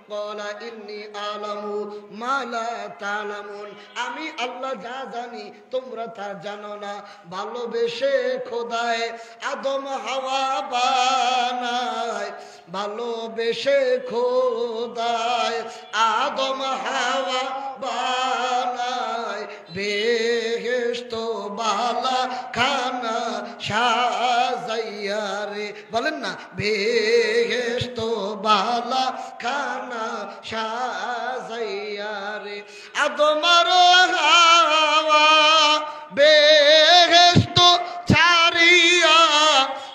ক্বালা ইন্নী আ'লামু মা লা তা'লামুন, আমি আল্লাহ যা জানি তোমরা তা জানো না। ভালোবেসে খোদায় আদম হাওয়া বানায়, ভালোবেসে খোদায় আদম হাওয়া বানায়, বেহেশত বালা খানা সাজাইয়া রে, বলেন না, বেহেশত বালা খানা সাজাইয়া রে, আদম আর হাওয়া বেহেশত ছাড়িয়া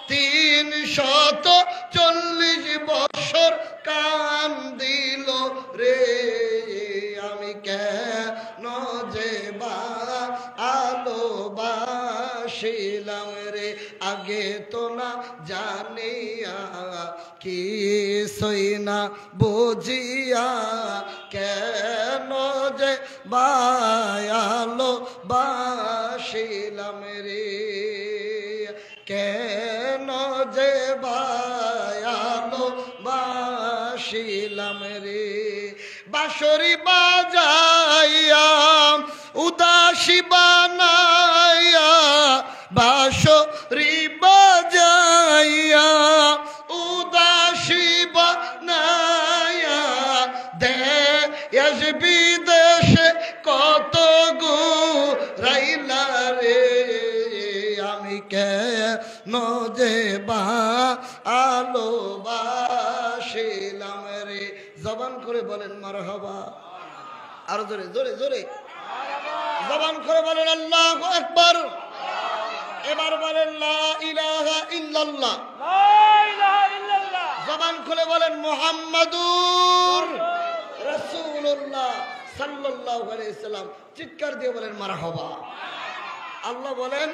340 বছর কান্দিল রে, আমি কেন যে ভালোবাসিলাম রে, আগে তো না জানিয়া কিছুই না বুঝিয়া, কেন যে ভালোবাসিলাম রে, কেন যে ভালোবাসিলাম রে। বাঁশরি বাজাইয়া উদাসী বানাইয়া, বাঁশরি বাজাইয়া উদাসী বানাইয়া, দেশ বিদেশে কত ঘুরাইলা রে, আমি কেন যে ভালোবাসিলাম রে। জবান করে বলেন মারহাবা, আরো জোরে জোরে জোরে জবান করে বলেন আল্লাহু আকবার। এবার বলেন লা ইলাহা ইল্লাল্লাহ, জবান খুলে বলেন মুহাম্মাদুর রাসূলুল্লাহ সাল্লাল্লাহু আলাইহি সাল্লাম। চিৎকার দিয়ে বলেন মারহাবা। আল্লাহ বলেন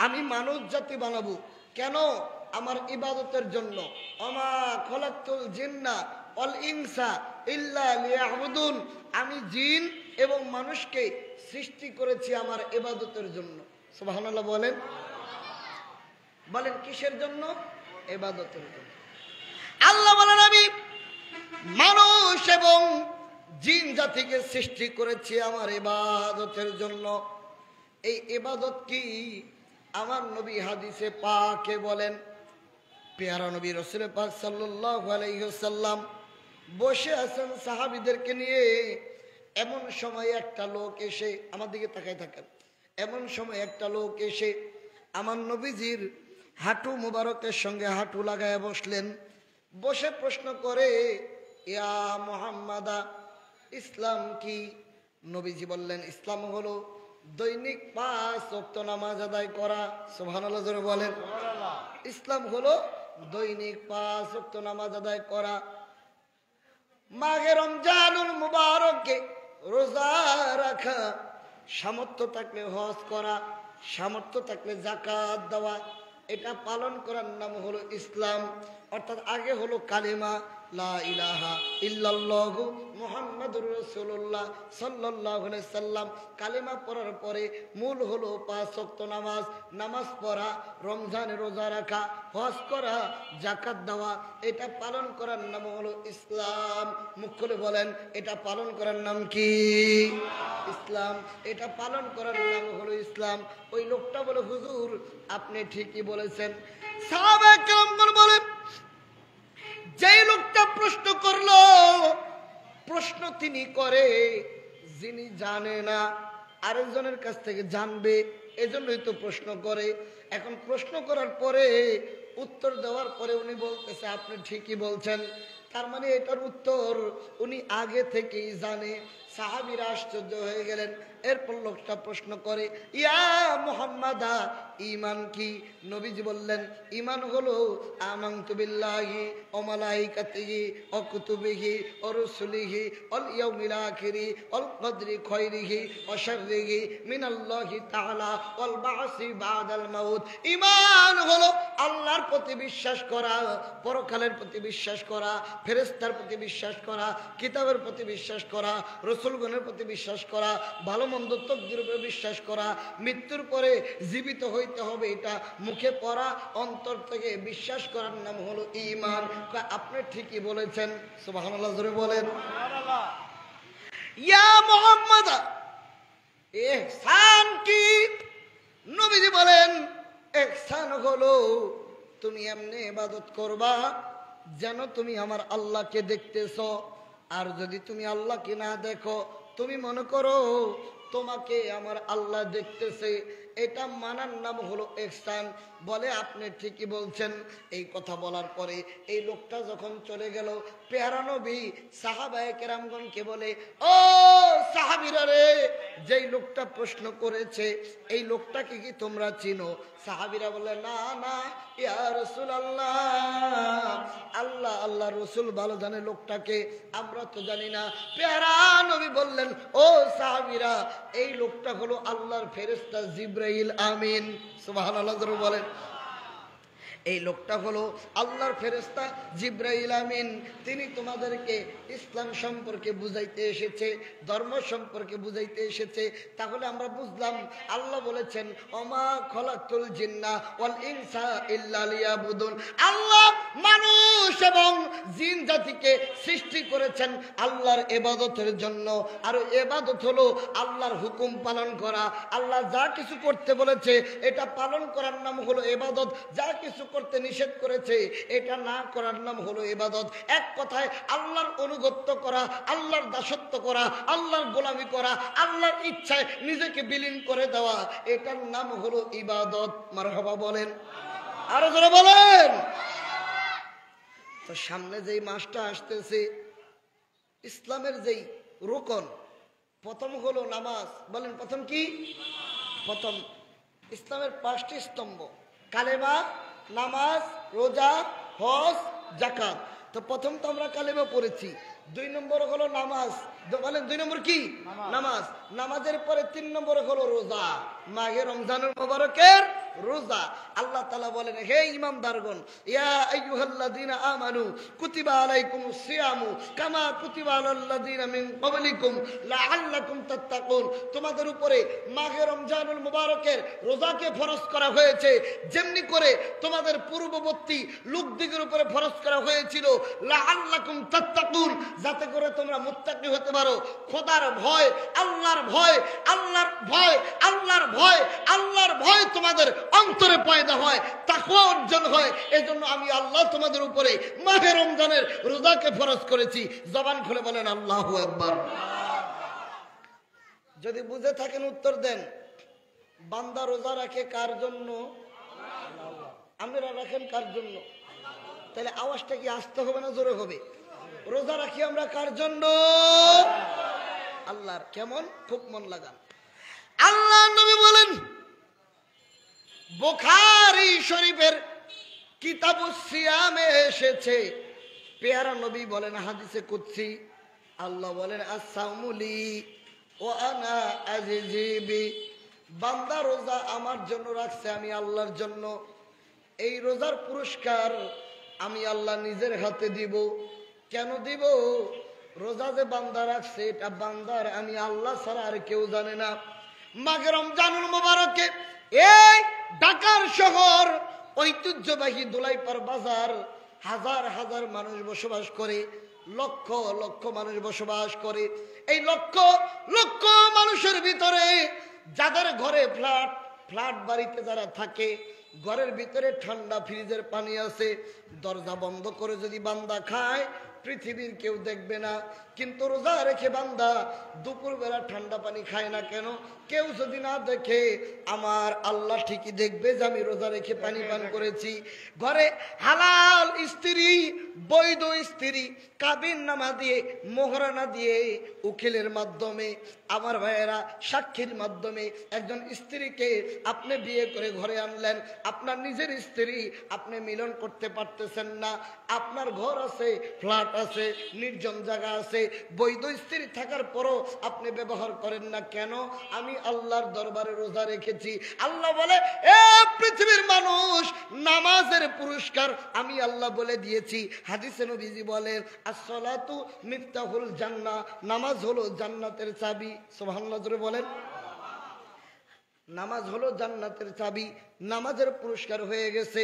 আমি মানুষ জাতি বানাবো কেন? আমার ইবাদতের জন্য। ওমা খলাকতুল জিন্না ওয়াল ইনসা ইল্লা লিয়াবুদুন, আমি জিন এবং মানুষকে সৃষ্টি করেছি আমার ইবাদতের জন্য। সুবহানাল্লাহ বলেন, বলেন কিসের জন্য? ইবাদতের জন্য। আল্লাহ বলেন আমি মানুষ এবং জিন জাতিকে সৃষ্টি করেছি আমার ইবাদতের জন্য। এই ইবাদত কি? আমার নবী হাদিসে পাকে বলেন, পেয়ারা নবী রাসূল পাক সাল্লাল্লাহু আলাইহি ওয়াসাল্লাম বসে আছেন সাহাবীদেরকে নিয়ে। এমন সময় একটা লোক এসে, আমার দিকে তাকায় থাকেন, এমন সময় একটা লোক এসে আমার নবীজির হাঁটু মুবারকের সঙ্গে হাঁটু লাগায় বসলেন। বসে প্রশ্ন করে, ইয়া মুহাম্মাদা, ইসলাম কি? নবীজি বললেন, ইসলাম হলো দৈনিক 5 ওয়াক্ত নামাজ আদায় করা। সুবহানাল্লাহ জোরে বলেন। ইসলাম হলো দৈনিক 5 ওয়াক্ত নামাজ আদায় করা, মাহে রমজানুল মুবারকে রোজা রাখা, সামর্থ্য থাকলে হজ করা, সামর্থ্য থাকলে যাকাত দেওয়া, এটা পালন করার নাম হলো ইসলাম। অর্থাৎ আগে হলো কালিমা লা ইলাহা ইল্লাল্লাহু মুহাম্মাদুর রাসূলুল্লাহ সাল্লাল্লাহু আলাইহি সাল্লাম। কালিমা পড়ার পরে মূল হলো 5 ওয়াক্ত নামাজ, নামাজ পড়া, রমজানে রোজা রাখা, হজ করা, যাকাত দেওয়া, এটা পালন করার নাম হলো ইসলাম। মুখ খুলে বলেন, এটা পালন করার নাম কি? ইসলাম। এটা পালন করার নাম হলো ইসলাম। ওই লোকটা বলে, হুজুর আপনি ঠিকই বলেছেন। সাহাবায়ে কেরামগণ বলেন, যেই লোকটা প্রশ্ন করলো, প্রশ্ন তিনি করে যিনি জানে না আরেকজনের কাছ থেকে জানবে, এজন্যই তো প্রশ্ন করে। এখন প্রশ্ন করার পরে উত্তর দেওয়ার পরে উনি বলতেছে আপনি ঠিকই বলছেন, তার মানে এটার উত্তর উনি আগে থেকেই জানে। সাহাবীরা আশ্চর্য হয়ে গেলেন। এরপর লোকটা প্রশ্ন করে, ইয়া মুহাম্মাদা, ঈমান কি? নবীজি বললেন, ঈমান হলো আমানতু বিল্লাহি ওয়া মালাইকাতিহি ওয়া কুতুবিহি ওয়া রুসুলিহি ওয়াল ইয়াউমিল আখিরি ওয়াল কদরি খায়রিহি ওয়া শাররিহি মিনাল্লাহি তাআলা ওয়াল বা'সি বা'দাল মাউত। ঈমান হলো আল্লাহর প্রতি বিশ্বাস করা, পরকালের প্রতি বিশ্বাস করা, ফেরেশতার প্রতি বিশ্বাস করা, কিতাবের প্রতি বিশ্বাস করা, রাসূল রসুলগণের প্রতি বিশ্বাস করা, ভালো মন্দ তকদিরের উপরে বিশ্বাস করা, মৃত্যুর পরে জীবিত হইতে হবে এটা মুখে পড়া, অন্তর থেকে বিশ্বাস করার নাম হলো ঈমান। আপনি ঠিকই বলেছেন, সুবহানাল্লাহ জোরে বলেন। ইয়া মুহাম্মদ, ইহসান কি? নবীজি বলেন ইহসান হলো তুমি এমনি ইবাদত করবা যেন তুমি আমার আল্লাহকে দেখতেছো। আর যদি তুমি আল্লাহকে না দেখো, তুমি মনে করো তোমাকে আমার আল্লাহ দেখতেছে, এটা মানার নাম হলো ইহসান। বলে আপনি ঠিকই বলছেন। এই কথা বলার পরে এই লোকটা যখন চলে গেল, পেয়ারা নবী সাহাবায়ে কেরামগণকে বলে, ও সাহাবীরা রে, যেই লোকটা প্রশ্ন করেছে এই লোকটাকে কি তোমরা চিনো? সাহাবীরা বলে, না না ইয়া রাসূলুল্লাহ, আল্লাহ আল্লাহ রসুল ভালো জানে লোকটাকে, আমরা তো জানি না। পেয়ারা নবী বললেন, ও সাহাবীরা, এই লোকটা হলো আল্লাহর ফেরেশতা জিবরাইল আমিন। সুবহানাল্লাহ বলেন। এই লোকটা হলো আল্লাহর ফেরেশতা জিবরাইল আমিন। তিনি তোমাদেরকে ইসলাম সম্পর্কে বুঝাইতে এসেছে, ধর্ম সম্পর্কে বুঝাইতে এসেছে। তাহলে আমরা বুঝলাম আল্লাহ বলেছেন ওমা খলাকতুল জিন্না ওয়াল ইনসা ইল্লা লিয়াবুদুন। আল্লাহ মানুষ এবং জিন জাতিকে সৃষ্টি করেছেন আল্লাহর ইবাদতের জন্য। আর ইবাদত হলো আল্লাহর হুকুম পালন করা। আল্লাহ যা কিছু করতে বলেছে এটা পালন করার নাম হলো ইবাদত, যা কিছু করতে নিষেধ করেছে এটা না করার নাম হলো ইবাদত। এক কথায় আল্লাহর অনুগত্য করা, আল্লাহর দাসত্ব করা, আল্লাহর গোলামি করা, আল্লাহর ইচ্ছায় নিজেকে বিলীন করে দেওয়া, এটার নাম হলো ইবাদত। মারহাবা বলেন, আরো জোরে বলেন। তো সামনে যেই মাসটা আসতেছে, ইসলামের যেই রুকন, প্রথম হলো নামাজ। বলেন প্রথম কি? প্রথম ইসলামের 5টি স্তম্ভ, কালেমা, নামাজ, রোজা, হজ, যাকাত। তো প্রথম তো আমরা কালেমা পড়েছি। 2 নম্বর হলো নামাজ। বলেন 2 নম্বর কি? নামাজ। নামাজের পরে 3 নম্বর হলো রোজা, মাহে রমজানুল মুবারকের রোজা। আল্লাহ তাআলা বলেন, হে ঈমানদারগণ, ইয়া আইয়ুহাল্লাযীনা আমানু কুতিবা আলাইকুমুস সিয়ামু কামা কুতিবা আলাল্লাযীনা মিন ক্বাবলিকুম লাআল্লাকুম তাত্তাকুন। তোমাদের উপরে মাহে রমজানুল মুবারকের রোজাকে ফরজ করা হয়েছে যেমনি করে তোমাদের পূর্ববর্তী লোকদিগের উপরে ফরজ করা হয়েছিল, লাআল্লাকুম তাত্তাকুন, যাতে করে তোমরা মুত্তাকি হতে পারো। খোদার ভয়, আল্লাহর ভয়, আল্লাহর ভয়, আল্লাহর ভয়, আল্লাহর ভয় তোমাদের অন্তরে পয়দা হয়, তাকওয়া অর্জন হয়। এজন্য আমি আল্লাহ তোমাদের উপরে মাহে রমজানের রোজাকে ফরজ করেছি। জবান খুলে বলেন আল্লাহু আকবার। যদি বুঝে থাকেন উত্তর দেন। বান্দা রোজা রাখে কার জন্য? আমরা রাখেন কার জন্য? তাহলে আওয়াজটা কি আসতে হবে না জোরে হবে? রোজা রাখি আমরা কার জন্য? আল্লাহর। কেমন? খুব মন লাগান। আল্লাহ নবী বলেন, বুখারী শরীফের কিতাবুস সিয়ামে এসেছে, পেয়ারা নবী বলেন হাদিসে কুদসি, আল্লাহ বলেন আস-সাওমু লি ওয়া আনা আজজি বি। বান্দা রোজা আমার জন্য রাখছে, আমি আল্লাহর জন্য। এই রোজার পুরস্কার আমি আল্লাহ নিজের হাতে দিব। কেন দিব? রোজা যে বান্দা রাখছে এটা বান্দার, আমি আল্লাহ ছাড়া আর কেউ জানে না। মাহে রমজানুল মুবারকে এই ঢাকার শহর, ঐতিহ্যবাহী দোলাইপাড় বাজার, হাজার হাজার মানুষ বসবাস করে, লক্ষ লক্ষ মানুষ বসবাস করে। এই লক্ষ লক্ষ মানুষের ভিতরে যাদের ঘরে ফ্ল্যাট বাড়িতে যারা থাকে, ঘরের ভিতরে ঠান্ডা ফ্রিজের পানি আছে, দরজা বন্ধ করে যদি বান্দা খায় পৃথিবীর কেউ দেখবে না। কিন্তু রোজা রেখে বান্দা দুপুরবেলা ঠান্ডা পানি খায় না কেন? কেউ যদি না দেখে আমার আল্লাহ ঠিকই দেখবে যে আমি রোজা রেখে পানি পান করেছি। ঘরে হালাল স্ত্রী, বৈধ স্ত্রী, কাবিন নামা দিয়ে, মোহরানা দিয়ে, উকিলের মাধ্যমে, আমার ভাইয়েরা সাক্ষীর মাধ্যমে একজন স্ত্রীকে আপনি বিয়ে করে ঘরে আনলেন। আপনার নিজের স্ত্রী, আপনি মিলন করতে পারতেছেন না, আপনার ঘর আছে, ফ্ল্যাট আছে, নির্জন জায়গা আছে, বৈধ স্ত্রী থাকার পরও আপনি ব্যবহার করেন না কেন? আমি আল্লাহর দরবারে রোজা রেখেছি। আল্লাহ বলে, এ পৃথিবীর মানুষ, নামাজের পুরস্কার আমি আল্লাহ বলে দিয়েছি। হাদিসে নবীজি বলেন, আসসালাতু মিফতাহুল জান্নাহ, নামাজ হলো জান্নাতের চাবি। সুবহানাল্লাহ জোরে বলেন। নামাজ হলো জান্নাতের চাবি। নামাজের পুরস্কার হয়ে গেছে।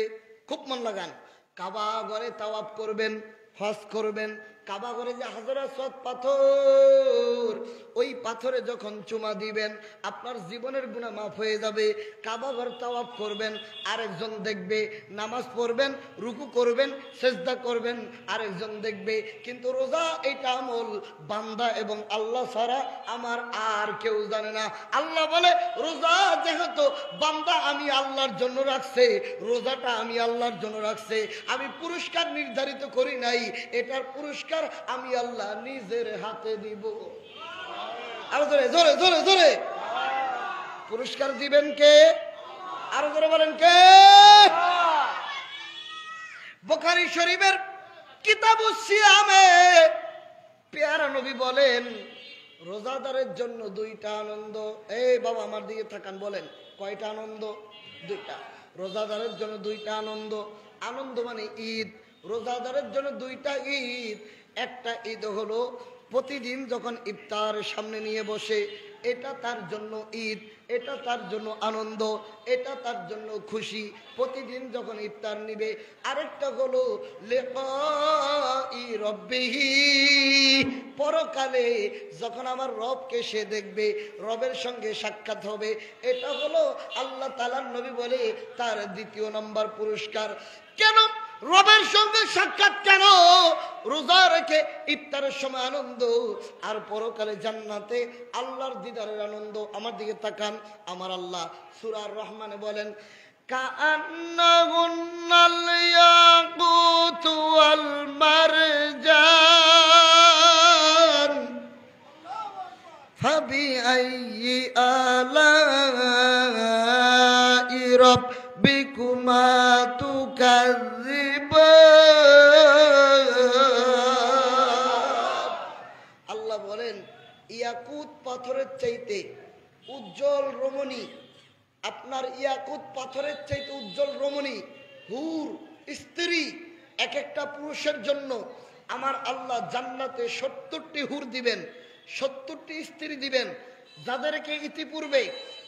খুব মন লাগান, কাবা ঘরে তাওয়াফ করবেন, হজ করবেন। কাবা ঘরে যে হাজার আসওয়াদ পাথর, ওই পাথরে যখন চুমা দিবেন আপনার জীবনের গুনাহ মাফ হয়ে যাবে। কাবা ঘর তাওয়াফ করবেন, আরেকজন দেখবে। নামাজ পড়বেন, রুকু করবেন, সেজদা করবেন, আরেকজন দেখবে। কিন্তু রোজা এটা আমল বান্দা এবং আল্লাহ ছাড়া আমার আর কেউ জানে না। আল্লাহ বলে, রোজা যেহেতু বান্দা আমি আল্লাহর জন্য রাখছে, রোজাটা আমি আল্লাহর জন্য রাখছে, আমি পুরস্কার নির্ধারিত করি নাই, এটার পুরস্কার আমি আল্লাহ নিজের হাতে দিব। আরো জোরে জোরে জোরে জোরে পুরস্কার দিবেন কে? আরো জোরে বলেন কে? বুখারী শরীফের কিতাবুস সিয়ামে পেয়ারা নবী বলেন, রোজাদারের জন্য দুইটা আনন্দ। এই বাবা আমার দিকে তাকান, বলেন কয়টা আনন্দ? দুইটা। রোজাদারের জন্য দুইটা আনন্দ। আনন্দ মানে ঈদ। রোজাদারের জন্য দুইটা ঈদ। একটা ঈদ হলো প্রতিদিন যখন ইফতার সামনে নিয়ে বসে, এটা তার জন্য ঈদ, এটা তার জন্য আনন্দ, এটা তার জন্য খুশি, প্রতিদিন যখন ইফতার নিবে। আরেকটা হলো লিকাই রব্বিহি, পরকালে যখন আমার রবকে সে দেখবে, রবের সঙ্গে সাক্ষাৎ হবে। এটা হলো আল্লাহ তাআলার নবী বলে তার দ্বিতীয় নম্বর পুরস্কার। কেন রবের সঙ্গে সাক্ষাৎ? কেন? রোজা রেখে ইফতারের সময় আনন্দ, আর পরকালে জান্নাতে আল্লাহর দিদারের আনন্দ। আমার দিকে তাকান, আমার আল্লাহ সূরা রহমানে বলেন, কাআন্নাহুন্নাল ইয়াকুতু ওয়াল মারজান ফাবিআইয়ি আলাই রাব্বিকুমা আল্লাহ বলেন, ইয়াকুত পাথরের চাইতে উজ্জ্বল রমণী, আপনার ইয়াকুত পাথরের চাইতে উজ্জ্বল রমণী, হুর স্ত্রী, এক একটা পুরুষের জন্য আমার আল্লাহ জান্নাতে 70টি হুর দিবেন, 70টি স্ত্রী দিবেন, যাদেরকে ইতিপূর্বে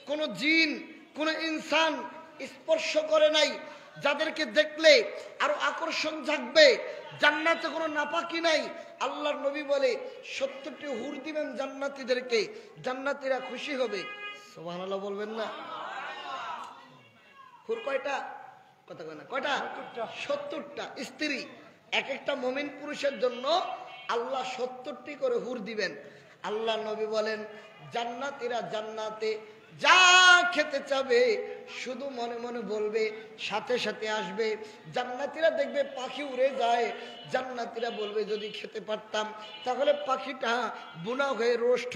কোন জিন, কোন ইনসান স্পর্শ করে নাই, যাদেরকে দেখলে আরো আকর্ষণ জাগবে। জান্নাতে কোনো নাপাকি নাই। আল্লাহর নবী বলে 70টি হুর দিবেন জান্নাতীদেরকে, জান্নাতীরা খুশি হবে। সুবহানাল্লাহ বলবেন না? হুর কয়টা? কথা কয় না, কয়টা? 70টা স্ত্রী। এক একটা মুমিন পুরুষের জন্য আল্লাহ 70টি করে হুর দিবেন। আল্লাহ নবী বলেন, জান্নাতীরা জান্নাতে যা খেতে চাবে শুধু মনে মনে বলবে, সাথে সাথে আসবে। জান্নাতীরা দেখবে পাখি উড়ে যায়, জান্নাতীরা বলবে যদি খেতে পারতাম, তাহলে পাখিটা বুনা হয়ে রোস্ট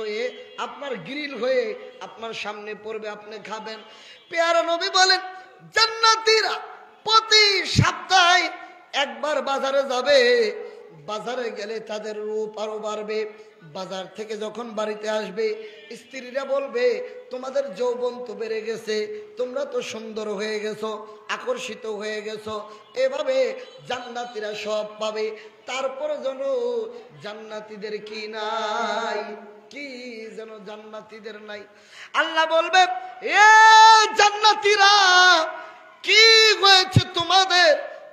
হয়ে আপনার গ্রিল হয়ে আপনার সামনে পড়বে, আপনি খাবেন। পেয়ারা নবী বলেন, জান্নাতীরা প্রতি সপ্তাহে একবার বাজারে যাবে। বাজারে গেলে তাদের রূপ আরো বাড়বে। বাজার থেকে যখন বাড়িতে আসবে, স্ত্রীরা বলবে, তোমাদের যৌবন তো বেড়ে গেছে, তোমরা তো সুন্দর হয়ে গেছো, আকর্ষিত হয়ে গেছো। এভাবে জান্নাতীরা সব পাবে। তারপরে যেন জান্নাতীদের কি নাই, কি যেন জান্নাতীদের নাই। আল্লাহ বলবে, এ জান্নাতীরা, কি হয়েছে তোমাদের?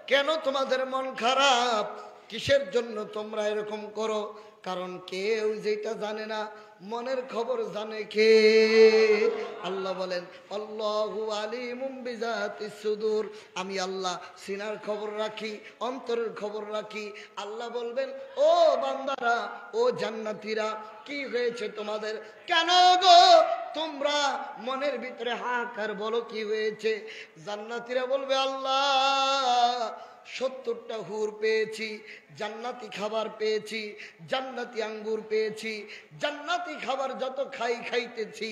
কেন তোমাদের মন খারাপ? কিসের জন্য তোমরা এরকম করো? কারণ কেউ যেটা জানে না, মনের খবর জানে কে? আল্লাহ বলেন, আল্লাহু আলিমুম বিজাতিস সুদূর, আমি আল্লাহ সিনার খবর রাখি, অন্তরের খবর রাখি। আল্লাহ বলবেন, ও বান্দারা, ও জান্নাতীরা, কি হয়েছে তোমাদের? কেন গো তোমরা মনের ভিতরে হাহাকার? বলো কি হয়েছে? জান্নাতীরা বলবে, আল্লাহ 70টা হুর পেয়েছি, জান্নাতি খাবার পেয়েছি, জান্নাতি আঙ্গুর পেয়েছি, জান্নাতি খাবার যত খাইতেছি।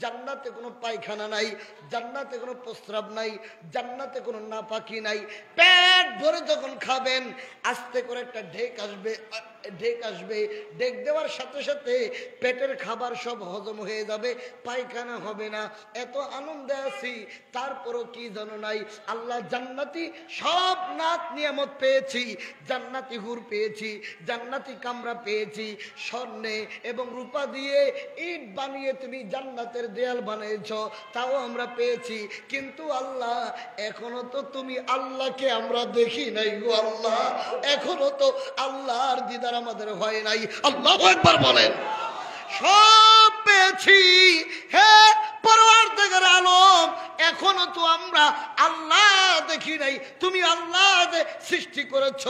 জান্নাতে কোনো পায়খানা নাই, জান্নাতে কোনো প্রস্রাব নাই, জান্নাতে কোনো নাপাকি নাই। পেট ভরে যখন খাবেন আস্তে করে একটা ঢেক আসবে, ঢেক দেওয়ার সাথে সাথে পেটের খাবার সব হজম হয়ে যাবে, পায়খানা হবে না। এত আনন্দে আছি, তারপরও কি জানো নাই, আল্লাহ জান্নাতি সব নাত নিয়ামত পেয়েছি, জান্নাতি হুর পেয়েছি, জান্নাতি কামরা পেয়েছি, স্বর্ণে এবং রূপা দিয়ে ইট বানিয়ে তুমি জান্নাতের দেয়াল বানিয়েছ, তাও আমরা পেয়েছি। কিন্তু আল্লাহ এখনো তো তুমি আল্লাহকে আমরা দেখি নাই গো আল্লাহ, এখনো তো আল্লাহর দিদার আমাদের হয় নাই। আল্লাহু আকবার বলেন। সব পেয়েছি, হে পরওয়ারদিগার আলম, এখনো তো আমরা আল্লাহ দেখি নাই। তুমি আল্লাহ যে সৃষ্টি করেছ,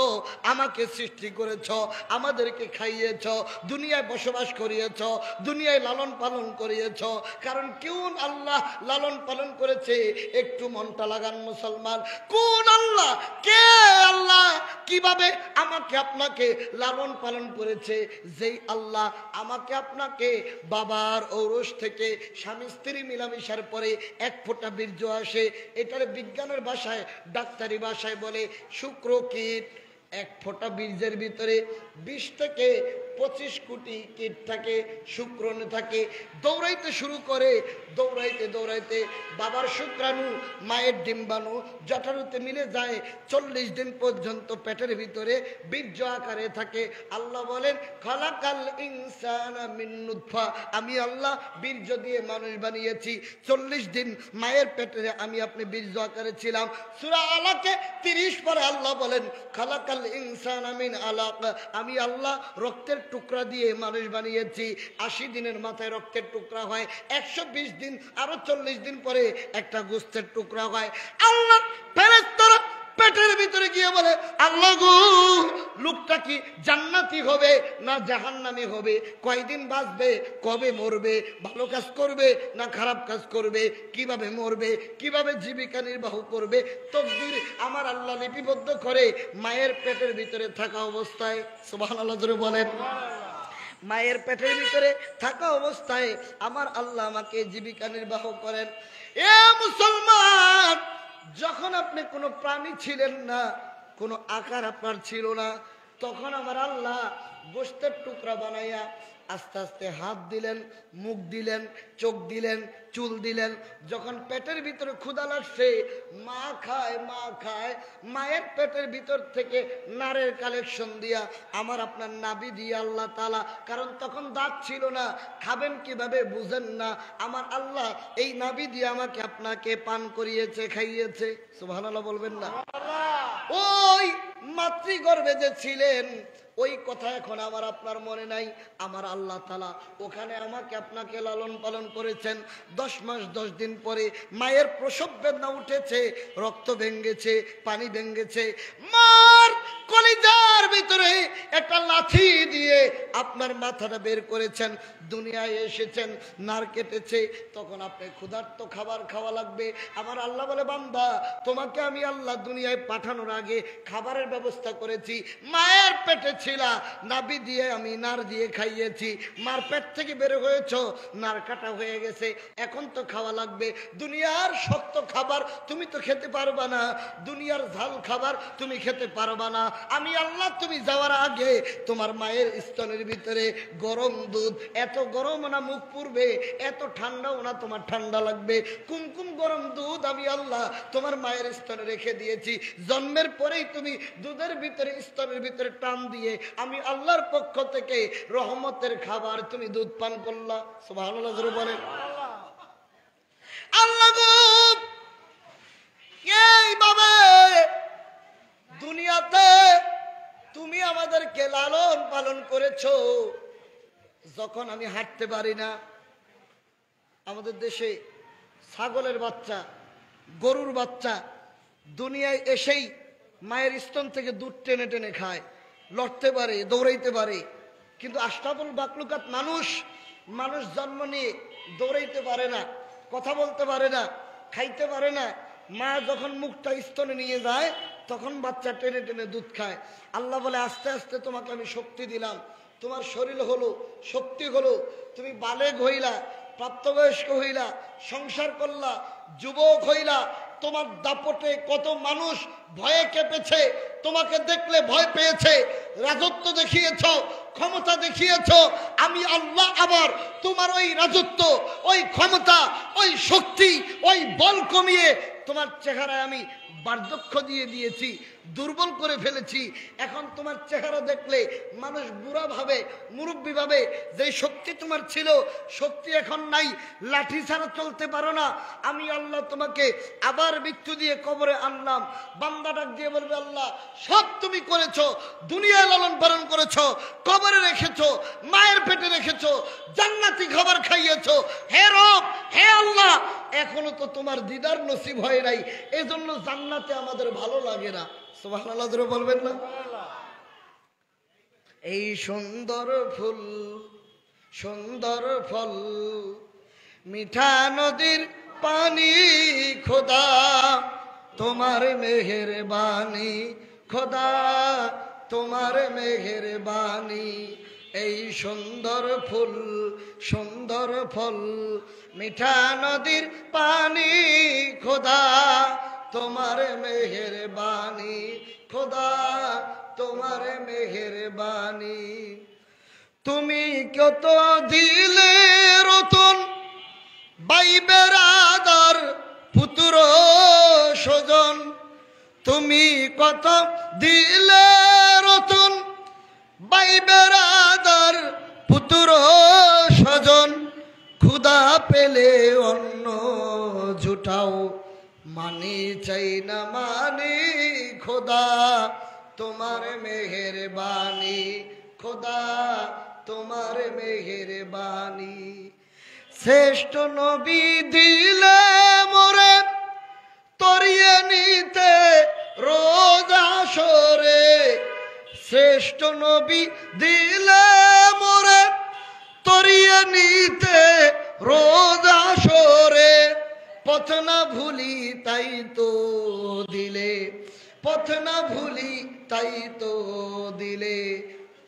আমাকে সৃষ্টি করেছ, আমাদেরকে খাইয়েছ, দুনিয়ায় বসবাস করিয়েছ, দুনিয়ায় লালন পালন করিয়েছ। কারণ কোন আল্লাহ লালন পালন করেছে একটু মনটা লাগান মুসলমান। কোন আল্লাহ, কে আল্লাহ কিভাবে আমাকে আপনাকে লালন পালন করেছে? যেই আল্লাহ আমাকে আপনাকে বাবার ঔরস থেকে স্বামী স্ত্রী মিলামিশার পরে এক ফোঁটা বীর্য আসে, এটার বিজ্ঞানের ভাষায় ডাক্তারি ভাষায় বলে শুক্রকীট। এক ফোঁটা বীর্যের ভিতরে 20 থেকে 25 কোটি কীট থাকে, শুক্রাণু থাকে। দৌড়াইতে শুরু করে, দৌড়াইতে দৌড়াইতে বাবার শুক্রাণু মায়ের ডিম্বাণু জটায়ুতে মিলে যায়। 40 দিন পর্যন্ত পেটের ভিতরে বীর্য আকারে থাকে। আল্লাহ বলেন খালাকাল ইনসানা মিন নুতফা, আমি আল্লাহ বীর্য দিয়ে মানুষ বানিয়েছি। 40 দিন মায়ের পেটে আমি আপনি বীর্য আকারে ছিলাম। সূরা আলাকে 30 পরে আল্লাহ বলেন খালাকাল ইনসানা মিন আলাক, আমি আল্লাহ রক্তের টুকরা দিয়ে মানুষ বানিয়েছি। 80 দিনের মাথায় রক্তের টুকরা হয়, 120 দিন আরো 40 দিন পরে একটা গোস্তের টুকরা হয়। আল্লাহ ফেরেশতারা পেটের ভিতরে গিয়ে বলে আল্লাহ গো, লোকটা কি জান্নাতি হবে না জাহান্নামী হবে? কয়দিন বাঁচবে, কবে মরবে, ভালো কাজ করবে না খারাপ কাজ করবে, কিভাবে মরবে, কিভাবে জীবিকা নির্বাহ করবে? তকদির আমার আল্লাহ লিপিবদ্ধ করে মায়ের পেটের ভিতরে থাকা অবস্থায়, সুবহানাল্লাহ জোরে বলেন, মায়ের পেটের ভিতরে থাকা অবস্থায় আমার আল্লাহ আমাকে জীবিকা নির্বাহ করেন। এ মুসলমান, যখন আপনি কোনো প্রাণী ছিলেন না, কোনো আকার আপনার ছিল না, তখন আমার আল্লাহ গোশতের টুকরা বানাইয়া আস্তে আস্তে হাত দিলেন, মুখ দিলেন, চোখ দিলেন, চুল দিলেন। যখন পেটের ভিতরে ক্ষুধা লাগছে, মা খায়, মায়ের পেটের ভিতর থেকে নারের কালেকশন দিয়া আমার আপনার নাভি দিয়ে আল্লাহ তাআলা, কারণ তখন দাঁত ছিল না, খাবেন কিভাবে বুঝেন না, আমার আল্লাহ এই নাভি দিয়ে আমাকে আপনাকে পান করিয়েছে, খাইয়েছে। সুবহানাল্লাহ বলবেন না? ওই মাতৃগর্ভে যে ছিলেন, ওই কথা এখন আমার আপনার মনে নাই। আমার আল্লাহ তাআলা ওখানে আমাকে আপনাকে লালন পালন করেছেন। 10 মাস 10 দিন পরে মায়ের প্রসব বেদনা উঠেছে, রক্ত ভেঙেছে, পানি ভেঙেছে, মার কলিজার ভিতরে একটা লাঠি দিয়ে আপনার মাথাটা বের করেছেন, দুনিয়ায় এসেছেন, নার কেটেছে। তখন আপনি ক্ষুধার্ত, খাবার খাওয়া লাগবে। আমার আল্লাহ বলে বান্দা, তোমাকে আমি আল্লাহ দুনিয়ায় পাঠানোর আগে খাবারের ব্যবস্থা করেছি। মায়ের পেটে ছিলা, নাভি দিয়ে আমি নার দিয়ে খাইয়েছি, মার পেট থেকে বের হয়েছ, নার কাটা হয়ে গেছে, এখন তো খাওয়া লাগবে। দুনিয়ার শক্ত খাবার তুমি তো খেতে পারবা না, দুনিয়ার ঝাল খাবার তুমি খেতে পারবা না। আমি আল্লাহ তুমি যাওয়ার আগে তোমার মায়ের স্তনের ভিতরে গরম দুধ, এত গরম না মুখ পুড়বে, এত ঠান্ডাও না তোমার ঠান্ডা লাগবে, কুমকুম গরম দুধ আমি আল্লাহ তোমার মায়ের স্তনে রেখে দিয়েছি। জন্মের পরেই তুমি দুধের ভিতরে, স্তনের ভিতরে টান দিয়ে আমি আল্লাহর পক্ষ থেকে রহমতের খাবার তুমি দুধ পান করলা। সুবহানাল্লাহ জোরে বলেন। আল্লাহ গো, এইভাবে দুনিয়াতে তুমি আমাদেরকে লালন পালন করেছো। যখন আমি হাঁটতে পারি না, আমাদের দেশে ছাগলের বাচ্চা, গরুর বাচ্চা দুনিয়ায় এসেই মায়ের স্তন থেকে দুধ টেনে টেনে খায়, লড়তে পারে, দৌড়াইতে পারে। কিন্তু আশরাফুল মাখলুকাত মানুষ জন্ম নিয়ে দৌড়াইতে পারে না, কথা বলতে পারে না, খাইতে পারে না। মা যখন মুখটা স্তনে নিয়ে যায় তখন বাচ্চা টেনে টেনে দুধ খায়। আল্লাহ বলে আস্তে আস্তে তোমাকে আমি শক্তি দিলাম, তোমার শরীর হলো, শক্তি হলো, তুমি বালেগ হইলা, প্রাপ্তবয়স্ক হইলা, সংসার করলা, যুবক হইলা, তোমার দাপটে কত মানুষ ভয়ে কেঁপেছে, তোমাকে দেখলে ভয় পেয়েছে, রাজত্ব দেখিয়েছ, ক্ষমতা দেখিয়েছ। আমি আল্লাহ আবার তোমার ওই রাজত্ব, ওই ক্ষমতা, ওই শক্তি, ওই বল কমিয়ে তোমার চেহারায় আমি বার্ধক্য দিয়ে দিয়েছি, দুর্বল করে ফেলেছি। এখন তোমার চেহারা দেখলে মানুষ বুড়া ভাবে, মুরব্বী ভাবে। যে শক্তি তোমার ছিল, শক্তি এখন নাই, লাঠি ছাড়া চলতে পারো না। আমি আল্লাহ তোমাকে আবার মৃত্যু দিয়ে কবরে আনলাম। বান্দা ডাক দিয়ে বলবে, আল্লাহ সব তুমি করেছো, দুনিয়ায় লালন পালন করেছো, কবরে রেখেছো, মায়ের পেটে রেখেছো, জান্নাতি খাবার খাইয়েছো। হে রব, হে আল্লাহ, এখনো তো তোমার দিদার নসিব হয় নাই, এজন্য জান্নাতে আমাদের ভালো লাগে না। সুবহানাল্লাহ জোরে বলবেন না? এই সুন্দর ফুল, সুন্দর ফল, মিঠা নদীর পানি, খোদা তোমার মেহেরবানি, খোদা তোমার মেহেরবানি। এই সুন্দর ফুল, সুন্দর ফল, মিঠা নদীর পানি, খোদা তোমার মেহেরবানি, খোদা তোমার মেহেরবানি। তুমি কত দিলে রতন, ভাই বেরাদার, পুত্র স্বজন। তুমি কত দিলে রতন, ভাই বেরাদার, পুত্র স্বজন। ক্ষুধা পেলে অন্ন জুটাও, মানি চাই না মানি, খোদা তোমার মেহেরবানি, খোদা তোমার মেহেরবানি। শ্রেষ্ঠ নবী দিলে মোরে তরিয়ে নিতে রোজ আসরে, শ্রেষ্ঠ নবী দিলে মোরে তরিয়ে নিতে রোজ আসরে। পথ না ভুলি তাই তো দিলে, পথ না ভুলি তাই তো দিলে,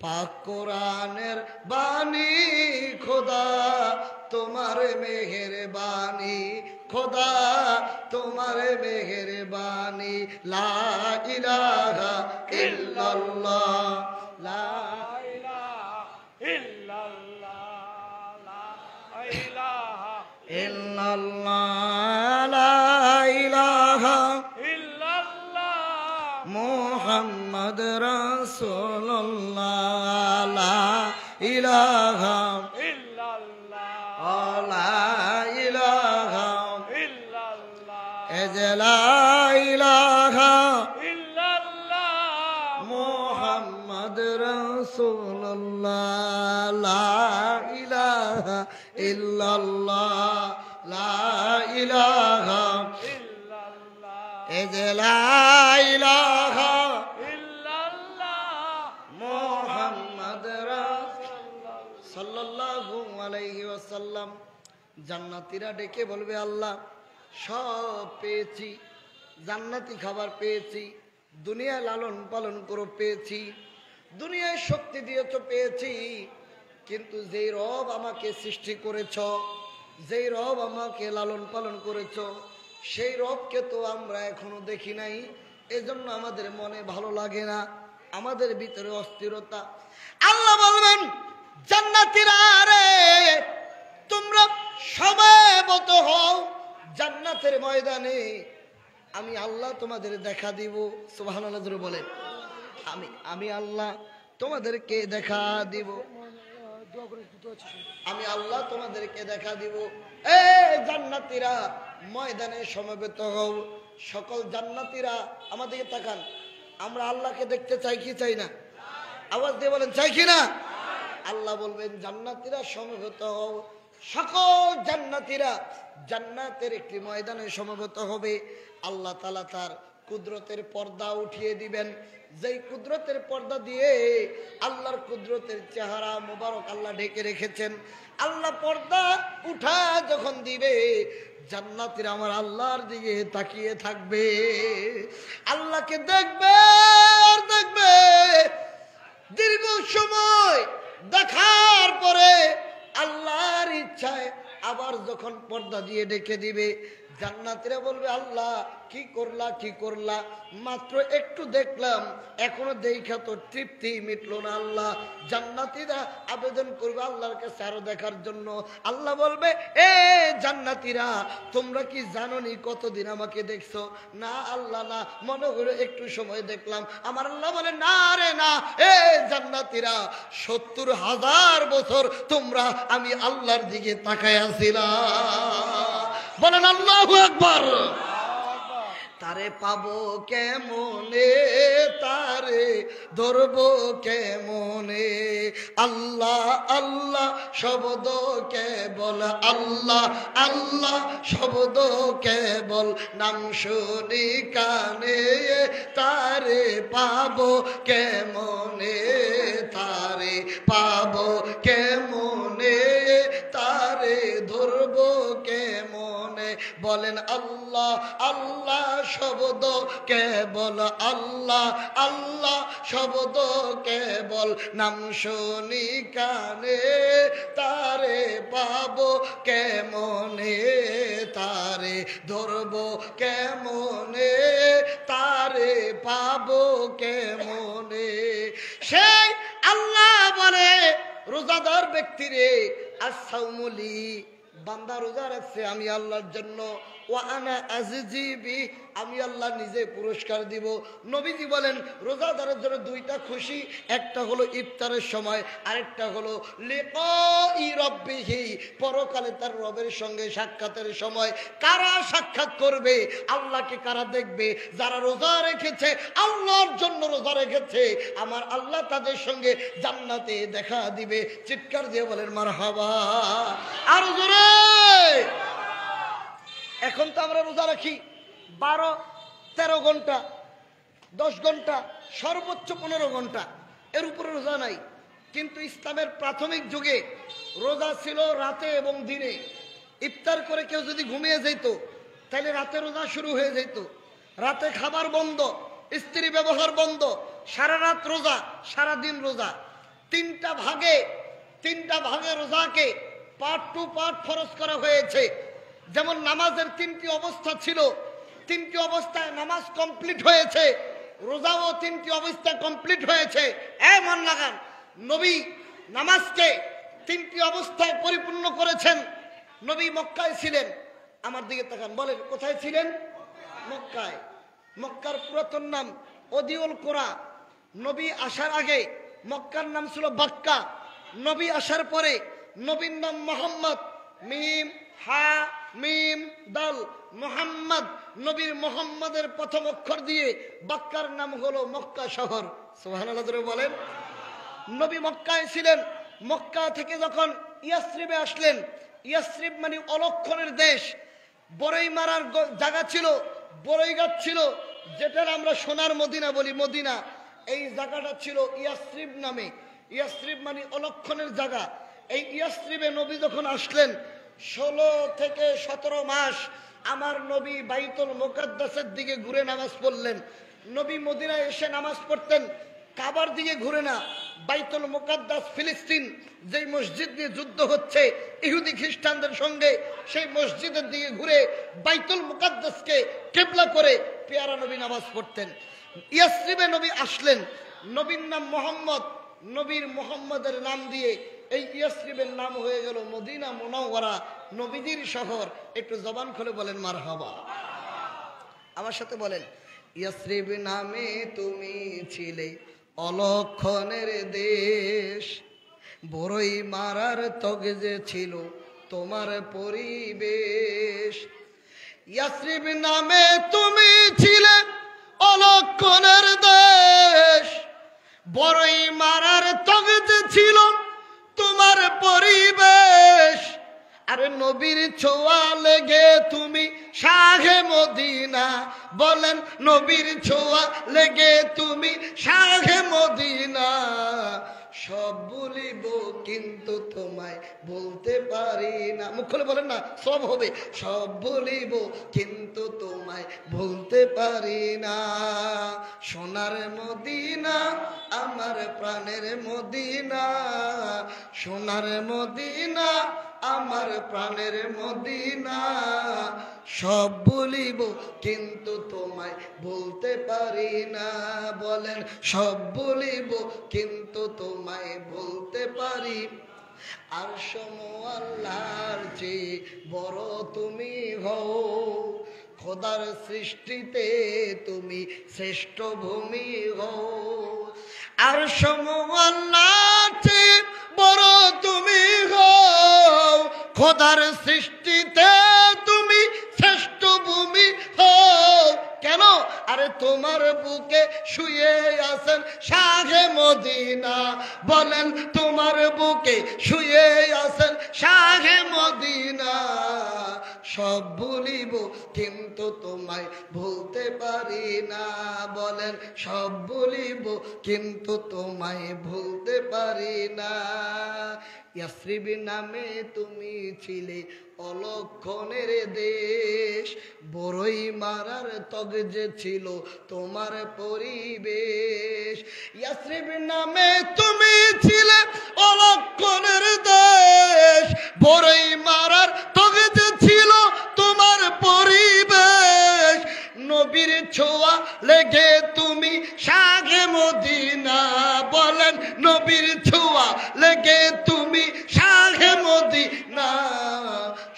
পাক কোরআনের বাণী, খোদা তোমার মেহেরবানি, খোদা তোমার মেহেরবানি। লা ইলাহা ইল্লাল্লাহ, লা ইলাহা ইল্লাল্লাহ, লা ইলাহা ইল্লাল্লাহ, লা ইলাহা ইল্লাল্লাহ, মুহাম্মদ রাসূলুল্লাহ, লা ইলাহা ইল্লাল্লাহ, লা ইলাহা ইল্লাল্লাহ, লা ইলাহা ইল্লাল্লাহ, মুহাম্মদ রাসূলুল্লাহ, লা ইলাহা ইল্লাল্লাহ, লা ইলাহা ইল্লাল্লাহ, লা ইলাহা ইল্লাল্লাহ, মুহাম্মদ রাসূলুল্লাহ সাল্লাল্লাহু আলাইহি ওয়াসাল্লাম। জান্নাতীরা ডেকে বলবে, আল্লাহ সব পেয়েছি, জান্নাতি খাবার পেয়েছি, দুনিয়ায় লালন পালন করে পেয়েছি, দুনিয়ায় শক্তি দিয়েছো পেয়েছি, কিন্তু যেই রব আমাকে সৃষ্টি করেছ, যেই রব আমাকে লালন পালন করেছ, সেই রবকে তো আমরা এখনো দেখি নাই, এজন্য আমাদের মনে ভালো লাগে না, আমাদের ভিতরে অস্থিরতা। আল্লাহ বলবেন, জান্নাতীরা রে তোমরা সমবেত হও জান্নাতের ময়দানে, আমি আল্লাহ তোমাদের দেখা দিব। সুবহানাল্লাহ জোরে বলেন, আমি আল্লাহ তোমাদেরকে দেখা দিব, আমি আল্লাহ তোমাদেরকে দেখা দিব। এ জান্নাতীরা ময়দানে সমবেত হও। সকল জান্নাতীরা আমাদেরকে তাকান, আমরা আল্লাহকে দেখতে চাই কি চাই না? আওয়াজ দিয়ে বলেন, চাই কি না? আল্লাহ বলবেন, জান্নাতীরা সমবেত হও। সকল জান্নাতীরা জান্নাতের একটি ময়দানে সমবেত হবে। আল্লাহ তাআলা তার কুদরতের পর্দা উঠিয়ে দিবেন, যেই কুদরতের পর্দা দিয়ে আল্লাহর কুদরতের চেহারা মোবারক আল্লাহ ঢেকে রেখেছেন, আল্লাহ পর্দা উঠা যখন দিবে জান্নাতীরা আমার আল্লাহর দিকে তাকিয়ে থাকবে, আল্লাহকে দেখবে আর দেখবে। দীর্ঘ সময় দেখার পরে আল্লাহর ইচ্ছায় আবার যখন পর্দা দিয়ে ডেকে দিবে, জান্নাতীরা বলবে আল্লাহ কি করলা কি করলা, মাত্র একটু দেখলাম, এখনো দেখা তো তৃপ্তি মিটলো না। আল্লাহ জান্নাতীরা আবেদন করবে আল্লাহর কাছে আরো দেখার জন্য। আল্লাহ বলবে এ জান্নাতীরা তোমরা কি জানোনি কতদিন আমাকে দেখছো? না আল্লাহ না, মনে হলো একটু সময় দেখলাম। আমার আল্লাহ বলে না রে না, এ জান্নাতীরা ৭০,০০০ বছর তোমরা আমি আল্লাহর দিকে তাকায় আছিলাম। বলেন আল্লাহু আকবার। তারে পাবো কেমনে, তারে ধরবো কেমনে, আল্লাহ আল্লাহ শব্দ কেবল, আল্লাহ আল্লাহ শব্দ কেবল, নাম শুনি কানে, তারে পাবো কেমনে, তারে পাবো কেমনে, তারে ধরবো কেমনে। বলেন আল্লাহ আল্লাহ শব্দ কেবল, আল্লাহ আল্লাহ শব্দ কেবল, নাম শুনি কানে, তারে পাবো কেমনে, তারে ধরবো কেমনে, তারে পাবো কেমনে। সেই আল্লাহ বলে রোজাদার ব্যক্তিরে আসাউমুলি, বান্দা রোজা রাখছে আমি আল্লাহর জন্য, ওয়ানা আজিবি, আমি আল্লাহ নিজে পুরস্কার দিব। নবীজি বলেন রোজাদারের জন্য দুইটা খুশি, একটা হলো ইফতারের সময়, আরেকটা হলো লিকাই রাব্বিহি, পরকালে তার রবের সঙ্গে সাক্ষাতের সময়। কারা সাক্ষাৎ করবে? আল্লাহকে কারা দেখবে? যারা রোজা রেখেছে, আল্লাহর জন্য রোজা রেখেছে, আমার আল্লাহ তাদের সঙ্গে জান্নাতে দেখা দিবে। চিৎকার দিয়ে বলেন মারহাবা। আর জোরে। এখন তো আমরা রোজা রাখি 12-13 ঘন্টা, 10 ঘন্টা, সর্বোচ্চ 15 ঘন্টা, এর উপরে রোজা নাই। কিন্তু ইসলামের প্রাথমিক যুগে রোজা ছিল রাতে এবং দিনে। ইফতার করে কেউ যদি ঘুমিয়ে যেত তাহলে রাতে রোজা শুরু হয়ে যেত। রাতে খাবার বন্ধ, স্ত্রী ব্যবহার বন্ধ, সারা রাত রোজা, সারা দিন রোজা। তিনটা ভাগে রোজাকে পার্ট টু পার্ট ফরজ করা হয়েছে। যেমন নামাজের 3টি অবস্থা ছিল, 3টি অবস্থায় নামাজ কমপ্লিট হয়েছে, রোজাও 3টি অবস্থায় কমপ্লিট হয়েছে। মন লাগান, নবী নামাজকে 3টি অবস্থায় পরিপূর্ণ করেছেন। নবী মক্কায় ছিলেন, আমার দিকে তাকান, বলেন কোথায় ছিলেন? মক্কায়। মক্কার পুরাতন নাম ওদিউল কোরা। নবী আসার আগে মক্কার নাম ছিল বাক্কা। নবী আসার পরে নবীর নাম মোহাম্মদ, মিম হা মিম দাল, মোহাম্মদ। নবীর মোহাম্মদের প্রথম অক্ষর দিয়ে বাক্কার নাম হলো মক্কা শহর। সুবহানাল্লাহ বলেন। নবী মক্কায় ছিলেন। মক্কা থেকে যখন ইয়াসরিবে আসলেন, ইয়াসরিব মানে অলক্ষণের দেশ, বড়ই মারার জায়গা ছিল, বড়ই গাছ ছিল, যেটার আমরা সোনার মদিনা বলি, মদিনা। এই জায়গাটা ছিল ইয়াসরিব নামে। ইয়াসরিব মানে অলক্ষণের জায়গা। এই ইয়াসরিবে নবী যখন আসলেন 16 থেকে 17 মাস আমার নবী বাইতুল মুকাদ্দাসের দিকে ঘুরে নামাজ পড়লেন। নবী মদিনায় এসে নামাজ পড়তেন কাবার দিকে ঘুরে না, বাইতুল মুকাদ্দাস ফিলিস্তিন যেই মসজিদ নিয়ে যুদ্ধ হচ্ছে ইহুদি খ্রিস্টানদের সঙ্গে, সেই মসজিদের দিকে ঘুরে বাইতুল মুকাদ্দাসকে কিবলা করে পেয়ারা নবী নামাজ পড়তেন। ইয়াসরিবে নবী আসলেন, নবীর নাম মোহাম্মদ, নবীর মোহাম্মদের নাম দিয়ে এই ইয়াসরিবের নাম হয়ে গেল মদিনা মুনাওয়ারা, নবীজির শহর। একটু জবান খুলে বলেন মারহাবা। আমার সাথে বলেন, ইয়াসরিব নামে তুমি ছিলে অলক্ষণের দেশ, বড়ই মারার তগজে ছিল তোমার পরিবেশ। ইয়াসরিব নামে তুমি ছিলে অলক্ষণের দেশ, বড়ই মারার তগজে ছিল তোমার পরিবেশ। আরে নবীর ছোঁয়া লেগে তুমি শাহে মদিনা, বলেন নবীর ছোঁয়া লেগে তুমি শাহে মদিনা। সব বলিব কিন্তু তোমায় বলতে পারি না। মুখ খুলে বলেন না, সব হবে। সব বলিব কিন্তু তোমায় বলতে পারি না। সোনার মদিনা আমার প্রাণের মদিনা, সোনার মদিনা আমার প্রাণের মদিনা। সব বলিব কিন্তু তোমায় বলতে পারি না। বলেন সব বলিব কিন্তু তোমায় বলতে পারি। আর আল্লাহর চেয়ে বড় তুমি হও, খোদার সৃষ্টিতে তুমি শ্রেষ্ঠ ভূমি হও। আর আল্লাহর চেয়ে বড় তুমি হও, খোদার সৃষ্টিতে তুমি শ্রেষ্ঠ ভূমি হও। কেন? আরে তোমার বুকে শুয়ে আছেন শাহে মদিনা। বলেন তোমার বুকে শুয়ে আছেন শাহে মদিনা। সব ভুলিব কিন্তু তোমায় ভুলতে পারি না। বলেন সব ভুলিব কিন্তু তোমায় ভুলতে পারি না। ইয়াসরিব নামে তুমি ছিলে অলক্ষণের দেশ, বড়ই মারার তগ যে ছিল তোমার পরিবেশ। ইয়াসরিব নামে তুমি ছিলে অলক্ষণের দেশ, বড়ই মারার তগ যে ছিল তোমার পরিবেশ। নবীর ছোঁয়া লেগে তুমি শাহে মদিনা। বলেন নবীর ছোঁয়া লেগে তুমি শাহে মদিনা।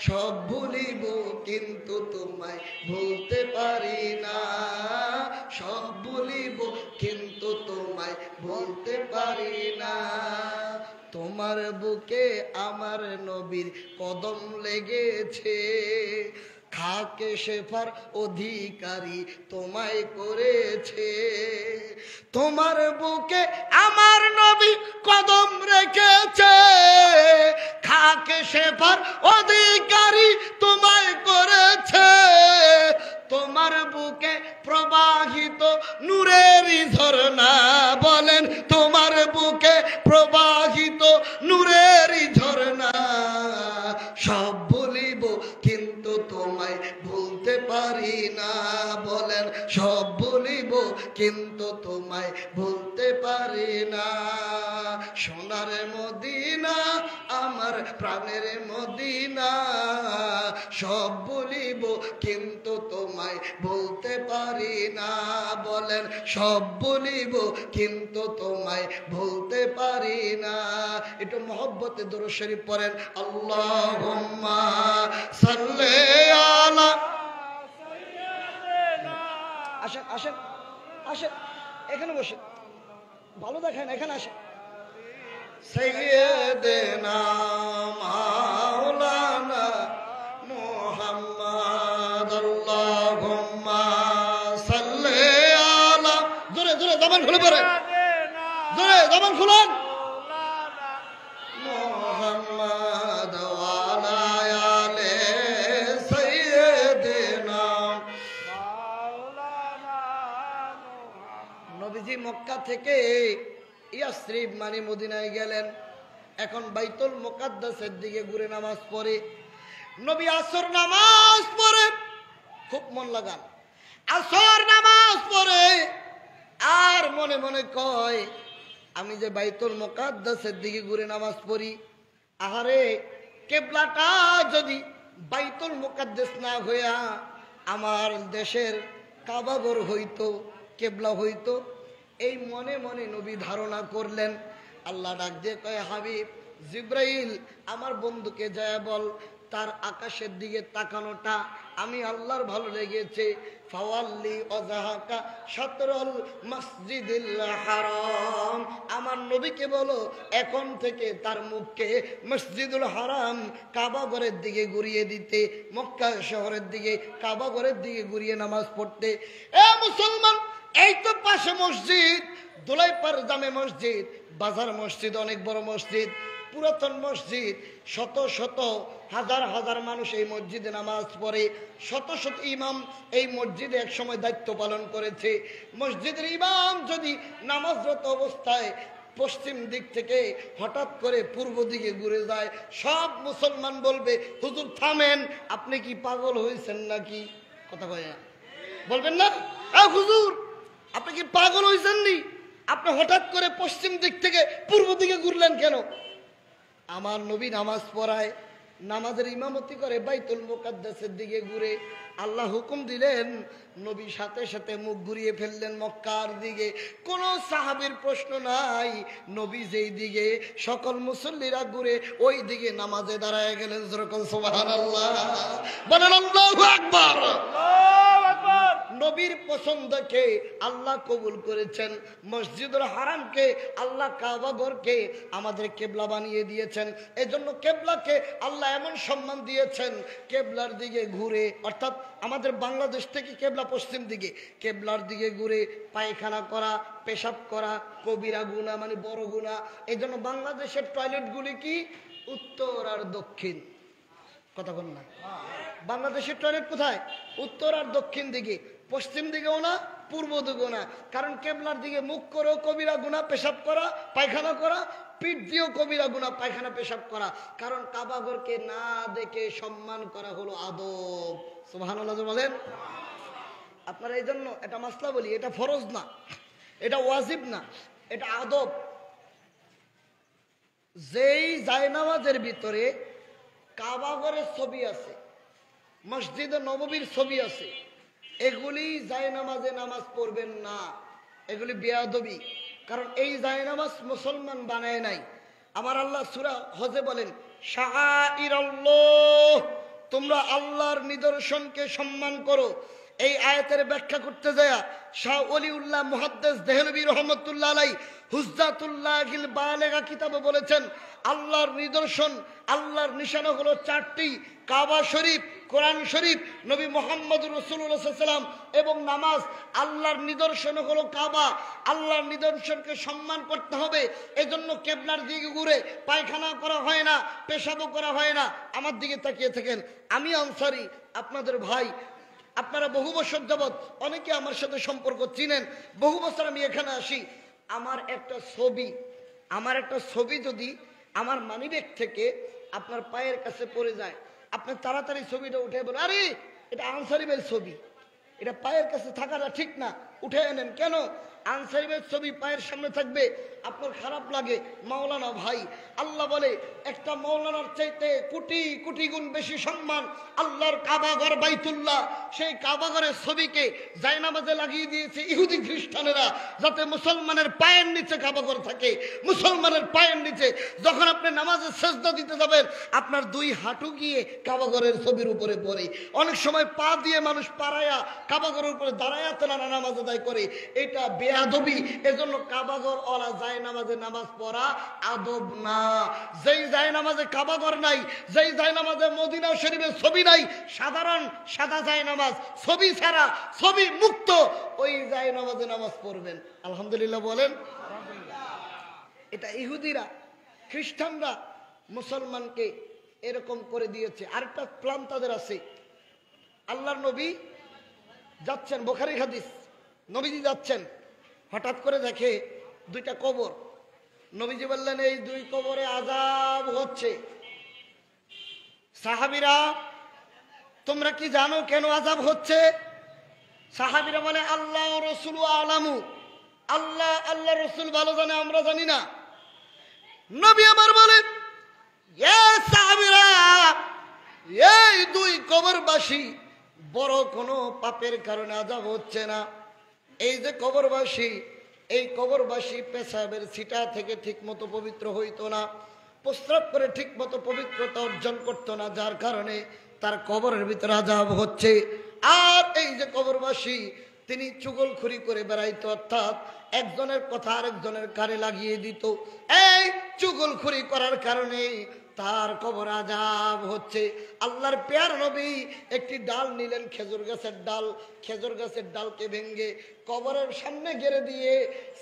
সব ভুলিব কিন্তু তোমায় ভুলতে পারি না। সব ভুলিব কিন্তু তোমায় ভুলতে পারি না। তোমার বুকে আমার নবীর কদম লেগেছে, খাকে শেফার অধিকারী তোমায় করেছে। তোমার বুকে আমার নবী কদম রেখেছে, খাকে শেফার অধিকারী তোমায় করেছে। তোমার বুকে প্রবাহিত নূরেরই ঝরনা। বলেন তোমার বুকে প্রবাহিত নূরেরই ঝরনা। সব ভুলিব কিন্তু তোমায় ভুলতে পারি না। বলেন সব ভুলিব কিন্তু তোমায় ভুলতে পারি না। সোনার মদিনা আমার প্রাণের মদিনা। সব ভুলিব কিন্তু তোমায় ভুলতে পারি না। বলেন সব ভুলিব কিন্তু তোমায় ভুলতে পারি না। একটু মহব্বতে দরুদ শরীফ পড়েন। আল্লাহুম্মা সাল্লি আলা। আসেন আসেন আসেন, এখানে বসে ভালো দেখেন, এখানে আসেন। সাইয়্যিদিনা মাওলানা মুহাম্মদ। আল্লাহুম্মা সাল্লি আলা। জোরে জোরে জবান খুলে পড়েন, জোরে জবান খুলেন। মুহাম্মদ ওয়া আলা আলি সাইয়্যিদিনা মাওলানা। নবীজি মক্কা থেকে ইয়াসরিব মানে মদিনায় গেলেন। এখন বাইতুল মুকাদ্দাসের দিকে ঘুরে নামাজ পড়ে। নবী আসর নামাজ পড়ে, খুব মন লাগান আসর নামাজ পড়ে, আর মনে মনে কয় আমি যে বাইতুল মুকাদ্দাসের দিকে ঘুরে নামাজ পড়ি, আহারে কেবলাটা যদি বাইতুল মুকাদ্দাস না হইয়া আমার দেশের কাবাঘর হইতো, কেবলা হইতো। এই মনে মনে নবী ধারণা করলেন। আল্লাহ ডাক দিয়ে কয়, হাবিব জিব্রাইল আমার বন্ধুকে যায় বল তার আকাশের দিকে তাকানোটা আমি আল্লাহর ভালো লেগেছে। ফাওয়াল্লি ওয়াজহাকা শাতরুল মসজিদিল হারাম। আমার নবীকে বলো এখন থেকে তার মুখকে মসজিদুল হারাম কাবা ঘরের দিকে ঘুরিয়ে দিতে, মক্কা শহরের দিকে কাবা ঘরের দিকে ঘুরিয়ে নামাজ পড়তে। এ মুসলমান, এই তো পাশে মসজিদ, দোলাইপাড় জামে মসজিদ, বাজার মসজিদ, অনেক বড় মসজিদ। পুরাতন মসজিদ, শত শত হাজার হাজার মানুষ এই মসজিদে নামাজ পড়ে, শত শত ইমাম এই মসজিদে এক সময় দায়িত্ব পালন করেছে। মসজিদের ইমাম যদি নামাজরত অবস্থায় পশ্চিম দিক থেকে হঠাৎ করে পূর্ব দিকে ঘুরে যায়, সব মুসলমান বলবে, হুজুর থামেন, আপনি কি পাগল হয়েছেন নাকি? কথা কয় না, বলবেন না? হুজুর আপনি কি পাগল হয়েছেন নি? আপনি হঠাৎ করে পশ্চিম দিক থেকে পূর্ব দিকে ঘুরলেন কেন? আমার নবী নামাজ পড়ায়, নামাজের ইমামতি করে বাইতুল মুকাদ্দাসের দিকে ঘুরে। আল্লাহ হুকুম দিলেন, নবী সাথে সাথে মুখ ঘুরিয়ে ফেললেন মক্কার দিকে। কোন সাহাবীর প্রশ্ন নাই, নবী যেই দিকে সকল মুসল্লিরা ঘুরে ওই দিকে নামাজে দাঁড়ায় গেলেন। যেরকম সুবহানাল্লাহ, বলেন আল্লাহু আকবার। নবীর পছন্দকে আল্লাহ কবুল করেছেন। মসজিদুল হারামকে আল্লাহ কাবা ঘরকে আমাদের কেবলা বানিয়ে দিয়েছেন। এজন্য কেবলাকে আল্লাহ এমন সম্মান দিয়েছেন, কেবলার দিকে ঘুরে, অর্থাৎ আমাদের বাংলাদেশ থেকে কেবলা পশ্চিম দিকে, কেবলার দিকে ঘুরে পায়খানা করা, পেশাব করা কবিরা গুনাহ, মানে বড় গুনাহ। এজন্য বাংলাদেশের টয়লেটগুলি কি উত্তর আর দক্ষিণ? কথা বল না, বাংলাদেশের টয়লেট কোথায়? উত্তর আর দক্ষিণ দিকে, পশ্চিম দিকেও না পূর্ব দিকেও না। কারণ কেবলার দিকে মুখ করেও কবিরা গুনাহ, পেশাব করা পায়খানা করা, পিঠ দিয়েও কবিরা গুনাহ, পায়খানা পেশাব করা। কারণ কাবাঘরকে না দেখে সম্মান করা হলো আদব। সুবহানাল্লাহ বলেন। আপনারা এই জন্য এটা মাসলা বলি, এটা ফরজ না, এটা ওয়াজিব না, এটা আদব। যেই জায়নামাজের ভিতরে কাবাঘরের ছবি আছে, মসজিদে নববীর ছবি আছে, এগুলি জায়নামাজে নামাজ পড়বেন না, এগুলি বেয়াদবি। কারণ এই জায়নামাজ মুসলমান বানায় নাই। আমার আল্লাহ সূরা হজে বলেন, শাআইরাল্লাহ, তোমরা আল্লাহর নিদর্শনকে সম্মান করো। এই আয়াতের ব্যাখ্যা করতে যায় শাহ ওলিউল্লাহ মুহাদ্দিস দেহলভী রহমাতুল্লাহ আলাইহি হুজ্জাতুল্লাহিল বালিগা কিতাবে বলেছেন, আল্লাহর নিদর্শন, আল্লাহর নিশানা হলো চারটি: কাবা শরীফ, কোরআন শরীফ, নবী মুহাম্মদ রাসূলুল্লাহ সাল্লাল্লাহু আলাইহি ওয়াসাল্লাম এবং নামাজ। আল্লাহর নিদর্শন হলো কাবা। আল্লাহর নিদর্শনকে সম্মান করতে হবে। এজন্য কেবলার দিকে ঘুরে পায়খানা করা হয় না, পেশাবও করা হয় না। আমার দিকে তাকিয়ে থাকেন, আমি আনসারী, আপনাদের ভাই। আপনারা বহু বছর যাবৎ অনেকে আমার সাথে সম্পর্ক চিনেন। বহু বছর আমি এখানে আসি। আমার একটা ছবি যদি আমার মানিব্যাগ থেকে আপনার পায়ের কাছে পড়ে যায়, আপনি তাড়াতাড়ি ছবিটা উঠে বলেন, আরে এটা আনসারী ভাইয়ের ছবি, এটা পায়ের কাছে থাকাটা ঠিক না, উঠে এনেন। কেন? আনসারী ভাইয়ের ছবি পায়ের সামনে থাকবে, আপনার খারাপ লাগে। মাওলানা ভাই, আল্লাহ বলে একটা মাওলানার চাইতে কোটি কোটি গুণ বেশি সম্মান আল্লাহর কাবাঘর বাইতুল্লাহ। সেই কাবাঘরের ছবিকে জায়নামাজে লাগিয়ে দিয়েছে ইহুদি খ্রিস্টানেরা, যাতে মুসলমানের পায়ের নিচে কাবাঘর থাকে। মুসলমানের পায়ের নিচে যখন আপনি নামাজে সেজদা দিতে যাবেন, আপনার দুই হাঁটু গিয়ে কাবাঘরের ছবির উপরে পড়ে। অনেক সময় পা দিয়ে মানুষ পাড়ায়া কাবাঘরের উপরে দাঁড়ায়া তেনারা নামাজ আদায় করে। এটা বেয়াদবি। এজন্য কাবাঘর ওলা জায়নামাজে নামাজ পড়া আদব না। যেই জায়নামাজে কাবাঘর নাই, যেই জায়নামাজে মদিনা শরীফের ছবি নাই, সাধারণ সাদা জায়নামাজ, ছবি ছাড়া, ছবি মুক্ত, ওই জায়নামাজে নামাজ পড়বেন। আলহামদুলিল্লাহ বলেন। এটা ইহুদিরা, খ্রিস্টানরা মুসলমানকে এরকম করে দিয়েছে। আরেকটা প্ল্যান তাদের আছে। আল্লাহর নবী যাচ্ছেন, বুখারী হাদিস, নবীজি যাচ্ছেন, হঠাৎ করে দেখে দুইটা কবর। নবীজি বললেন, এই দুই কবরে আযাব হচ্ছে। সাহাবীরা, তোমরা কি জানো কেন আযাব হচ্ছে? সাহাবীরা বলে, আল্লাহ রাসূলু আলামু, আল্লাহ রাসূল ভালো জানে, আমরা জানি না। নবী আমার বলেন, এ সাহাবীরা, এই দুই কবরবাসী বড় কোনো পাপের কারণে আযাব হচ্ছে না। এই যে কবরবাসী, এই কবরবাসী পেশাবের ছিটা থেকে ঠিক মতো পবিত্র হইতো না, প্রস্রাব করে ঠিক মতো পবিত্রতা অর্জন করতো না, যার কারণে তার কবরের ভিতরে আযাব হচ্ছে। আর এই যে কবরবাসী, তিনি চুগলখড়ি করে বেড়াইতো, অর্থাৎ একজনের কথা আরেকজনের কানে লাগিয়ে দিত। এই চুগলখড়ি করার কারণে তার কবর আযাব হচ্ছে। আল্লাহর পেয়ারা নবী একটি ডাল নিলেন, খেজুর গাছের ডাল, খেজুর গাছের ডালকে ভেঙে কবরের সামনে গেড়ে দিয়ে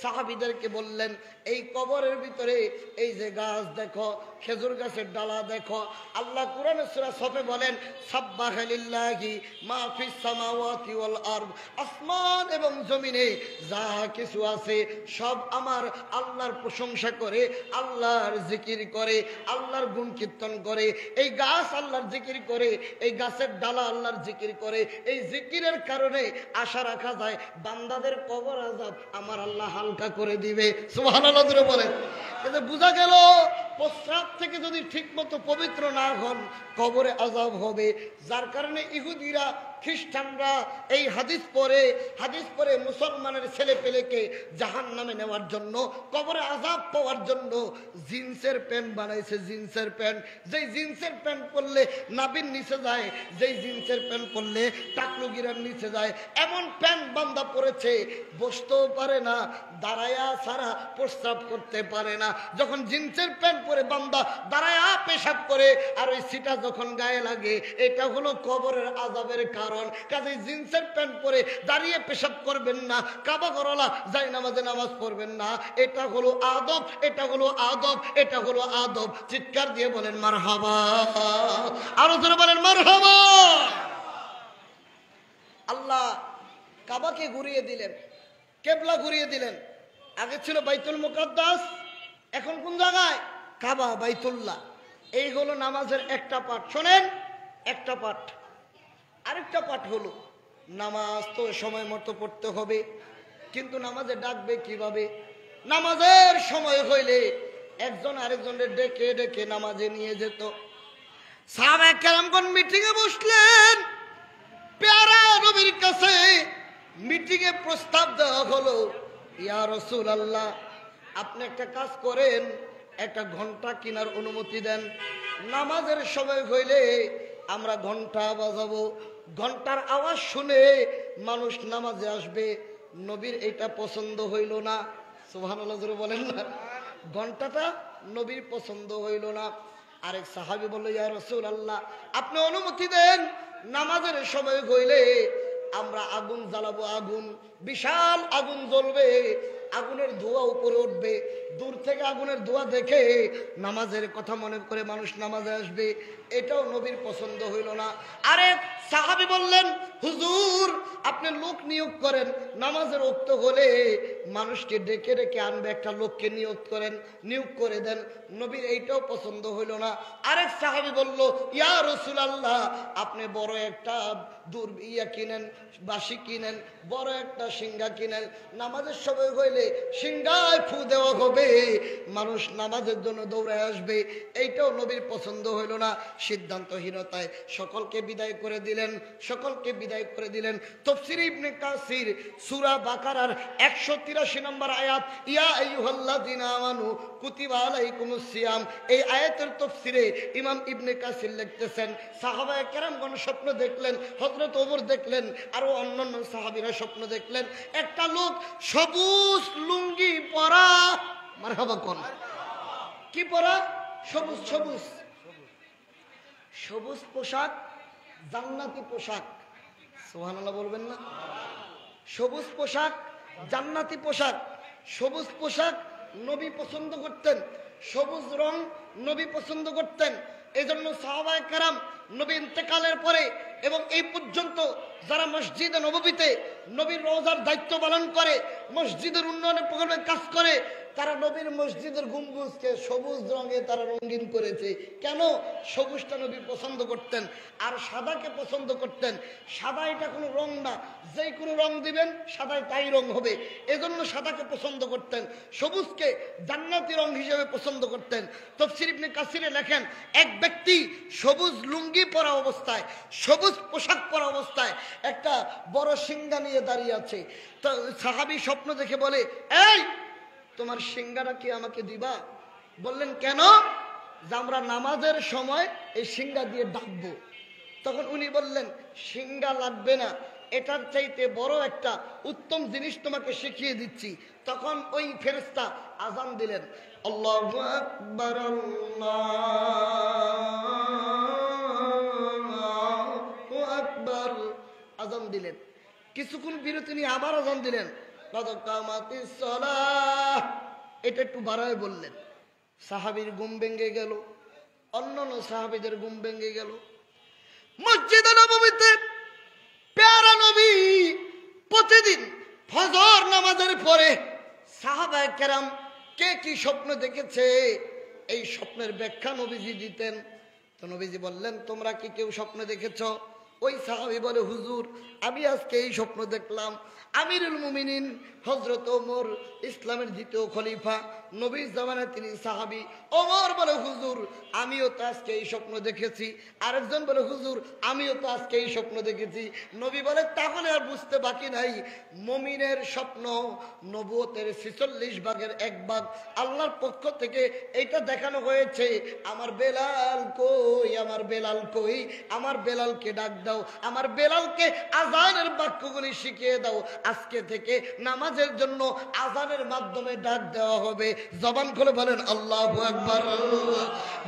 সাহাবীদেরকে বললেন, এই কবরের ভিতরে এই যে গাছ দেখো, খেজুর গাছের ডালা দেখো। আল্লাহ কোরআনে সূরা সফে বলেন, সাব্বাহা লিল্লাহি মা ফিস সামাওয়াতি ওয়াল আরদ, আসমান এবং জমিনে যা কিছু আছে সব আমার আল্লাহর প্রশংসা করে, আল্লাহর জিকির করে, আল্লাহর গুণ কীর্তন করে। এই গাছ আল্লাহর জিকির করে, এই গাছের ডালা আল্লাহর জিকির করে। এই জিকিরের কারণে আশা রাখা যায় বান্দাদের কবর আযাব আমার আল্লাহ হালকা করে দিবে। সুবহানাল্লাহ জোরে বলেন। কিন্তু বোঝা গেল প্রস্রাব থেকে যদি ঠিকমতো পবিত্র না হন কবরে আযাব হবে। যার কারণে ইহুদিরা, খ্রিস্টানরা এই হাদিস পরে মুসলমানের ছেলে পেলেকে জাহান্নামে নেওয়ার জন্য, কবরে আযাব পাওয়ার জন্য জিন্সের প্যান্ট বানাইছে। জিন্সের প্যান্ট, যেই জিন্সের প্যান্ট পরলে নাভির নিচে যায়, যেই জিন্সের প্যান্ট পরলে টাকলুগিরার নিচে যায়, এমন প্যান্ট বান্দা পরেছে বসতেও পারে না, দাঁড়ায়া ছাড়া প্রস্রাব করতে পারে না। যখন জিন্সের প্যান্ট পরে বান্দা দাঁড়ায়া পেশাব করে আর ওই সিটা যখন গায়ে লাগে, এটা হলো কবরের আযাবের কারণ। কাজেই জিন্সের প্যান্ট পরে দাঁড়িয়ে পেশাব করবেন না, কাবা করলা যাই নামাজে নামাজ পড়বেন না। এটা হলো আদব, এটা হলো আদব, এটা হলো আদব। চিৎকার দিয়ে বলেন মারহাবা, আরো জোরে বলেন মারহাবা। আল্লাহ কাবাকে ঘুরিয়ে দিলেন, কেবলা ঘুরিয়ে দিলেন। আগে ছিল বাইতুল মুকাদ্দাস, এখন কোন জায়গায়? কাবা, বাইতুল্লাহ। এই হলো নামাজের একটা পাঠ। শোনেন, একটা পাঠ। আরেকটা পাঠ হলো নামাজ তো সময় মতো পড়তে হবে, কিন্তু নামাজে ডাকবে কিভাবে? নামাজের সময় হইলে একজন আরেকজনের ডেকে ডেকে নামাজে নিয়ে যেত। সাহাবায়ে কেরামগণ মিটিং এ বসলেন, প্যারা নবীর কাছে মিটিং এ প্রস্তাব দেওয়া হলো, ইয়া রাসূলুল্লাহ, আপনি একটা কাজ করেন, একটা ঘন্টা কেনার অনুমতি দেন। নামাজের সময় হইলে আমরা ঘন্টা বাজাবো, ঘন্টার আওয়াজ শুনে মানুষ নামাজে আসবে। নবীর এটা পছন্দ হইল না। সুবহানাল্লাহ জোরে বলেন না। ঘন্টাটা নবীর পছন্দ হইল না। আরেক সাহাবী বলল, ইয়া রাসূলুল্লাহ, আপনি অনুমতি দেন, নামাজের সময় হইলে আমরা আগুন জ্বালাবো। আগুন, বিশাল আগুন জ্বলবে, আগুনের ধোঁয়া উপরে উঠবে। দূর থেকে আগুনের ধোঁয়া দেখে নামাজের কথা মনে করে মানুষ নামাজে আসবে। এটাও নবীর পছন্দ হইল না। আরে সাহাবী বললেন, হুজুর, আপনি লোক নিয়োগ করেন, নামাজের ওক্ত হলে মানুষকে ডেকে ডেকে আনবে, একটা লোককে নিয়োগ করেন, নিয়োগ করে দেন। নবীর এইটাও পছন্দ হইল না। আরেক সাহাবী বলল, ইয়া রাসূলুল্লাহ, আপনি বড় একটা কিনেন, বাঁশি কিনেন, বড় একটা সিংহা কিনেন। নামাজের সময় হইলে সিংহায় ফু দেওয়া হবে, মানুষ নামাজের জন্য দৌড়ায় আসবে। এইটাও নবীর পছন্দ হইল না। সিদ্ধান্তহীনতায় সকলকে বিদায় করে দিলেন, সকলকে বিদায় করে দিলেন। তাফসীর ইবনে কাসির সূরা বাকারার 183 নম্বর আয়াত, ইয়া আইয়ুহাল্লাযিনা আমানু কুতিবা আলাইকুমুস সিয়াম, এই আয়াতের তাফসীরে ইমাম ইবনে কাসির লিখতেছেন, সাহাবায়ে কেরামগণ স্বপ্ন দেখলেন, হযরত ওমর দেখলেন, আরো অন্যান্য সাহাবীরা স্বপ্ন দেখলেন, একটা লোক সবুজ লুঙ্গি পরা, মারহাবা কোন, কি পরা? সবুজ, সবুজ সবুজ পোশাক, জান্নাতি পোশাক। সুবহানাল্লাহ বলবেন না? সবুজ পোশাক, জান্নাতি পোশাক। সবুজ পোশাক নবী পছন্দ করতেন, সবুজ রং নবী পছন্দ করতেন। এজন্য সাহাবায়ে কেরাম নবী ইন্তেকালের পরে এবং এই পর্যন্ত যারা মসজিদে নববীতে নবীর রওজার দায়িত্ব পালন করে, মসজিদের উন্নয়নের প্রকল্পে কাজ করে, তারা নবীর মসজিদের গম্বুজকে সবুজ রঙে তারা রঙিন করেছে। কেন? সবুজটা নবী পছন্দ করতেন, আর সাদাকে পছন্দ করতেন। সাদা এটা কোনো রং না, যেই কোনো রং দিবেন সাদায় তাই রং হবে, এজন্য সাদাকে পছন্দ করতেন, সবুজকে জান্নাতি রং হিসেবে পছন্দ করতেন। তাফসীর ইবনে কাসিরে লেখেন, এক ব্যক্তি সবুজ লুঙ্গি পরা অবস্থায়, সবুজ পোশাক পরা অবস্থায় একটা বড় সিংহা নিয়ে দাঁড়িয়ে আছে। তো সাহাবী স্বপ্ন দেখে বলে, এই তোমার সিংহাটা কি আমাকে দিবা? বললেন, কেন? যে আমরা নামাজের সময় এই সিংহা দিয়ে ডাকবো। তখন উনি বললেন, সিংহা লাগবে না, এটার চাইতে বড় একটা উত্তম জিনিস তোমাকে শিখিয়ে দিচ্ছি। তখন ওই ফেরেশতা আজান দিলেন, আল্লাহু আকবার, আল্লাহু আকবার, আজান দিলেন। কিছুক্ষণ বিরতি নিয়ে আবার আজান দিলেন, কদ কামাতিস সালাহ, এটা একটু বাড়ায় বললেন। সাহাবীর ঘুম ভেঙে গেল, অন্যান্য সাহাবীদের ঘুম ভেঙে গেল। মসজিদে নববীতে প্যারা নবী প্রতিদিন ফজর নামাজের পরে সাহাবায়ে কেরাম কে কি স্বপ্ন দেখেছে এই স্বপ্নের ব্যাখ্যা নবীজি দিতেন। তো নবীজি বললেন, তোমরা কি কেউ স্বপ্ন দেখেছো? ওই সাহাবী বলে, হুজুর আমি আজকে এই স্বপ্ন দেখলাম, আমিরুল মুমিনিন হযরত ওমর, ইসলামের দ্বিতীয় খলিফা, নবীর জামানায় তিনি সাহাবী। ওমর বলে, হুজুর আমিও তো আজকে এই স্বপ্ন দেখেছি। আরেকজন বলে, হুজুর আমিও তো আজকে এই স্বপ্ন দেখেছি। নবী বলে, তাহলে আর বুঝতে বাকি নাই, মুমিনের স্বপ্ন নবুয়তের 46 ভাগের 1 ভাগ আল্লাহর পক্ষ থেকে এইটা দেখানো হয়েছে। আমার বেলাল কই, আমার বেলাল কই, আমার বেলালকে ডাক দাও, আমার বেলালকে আজানের বাক্যগুলি শিখিয়ে দাও। আজকে থেকে নামাজের জন্য আজানের মাধ্যমে ডাক দেওয়া হবে। জবান খুলে বলেন আল্লাহু আকবার,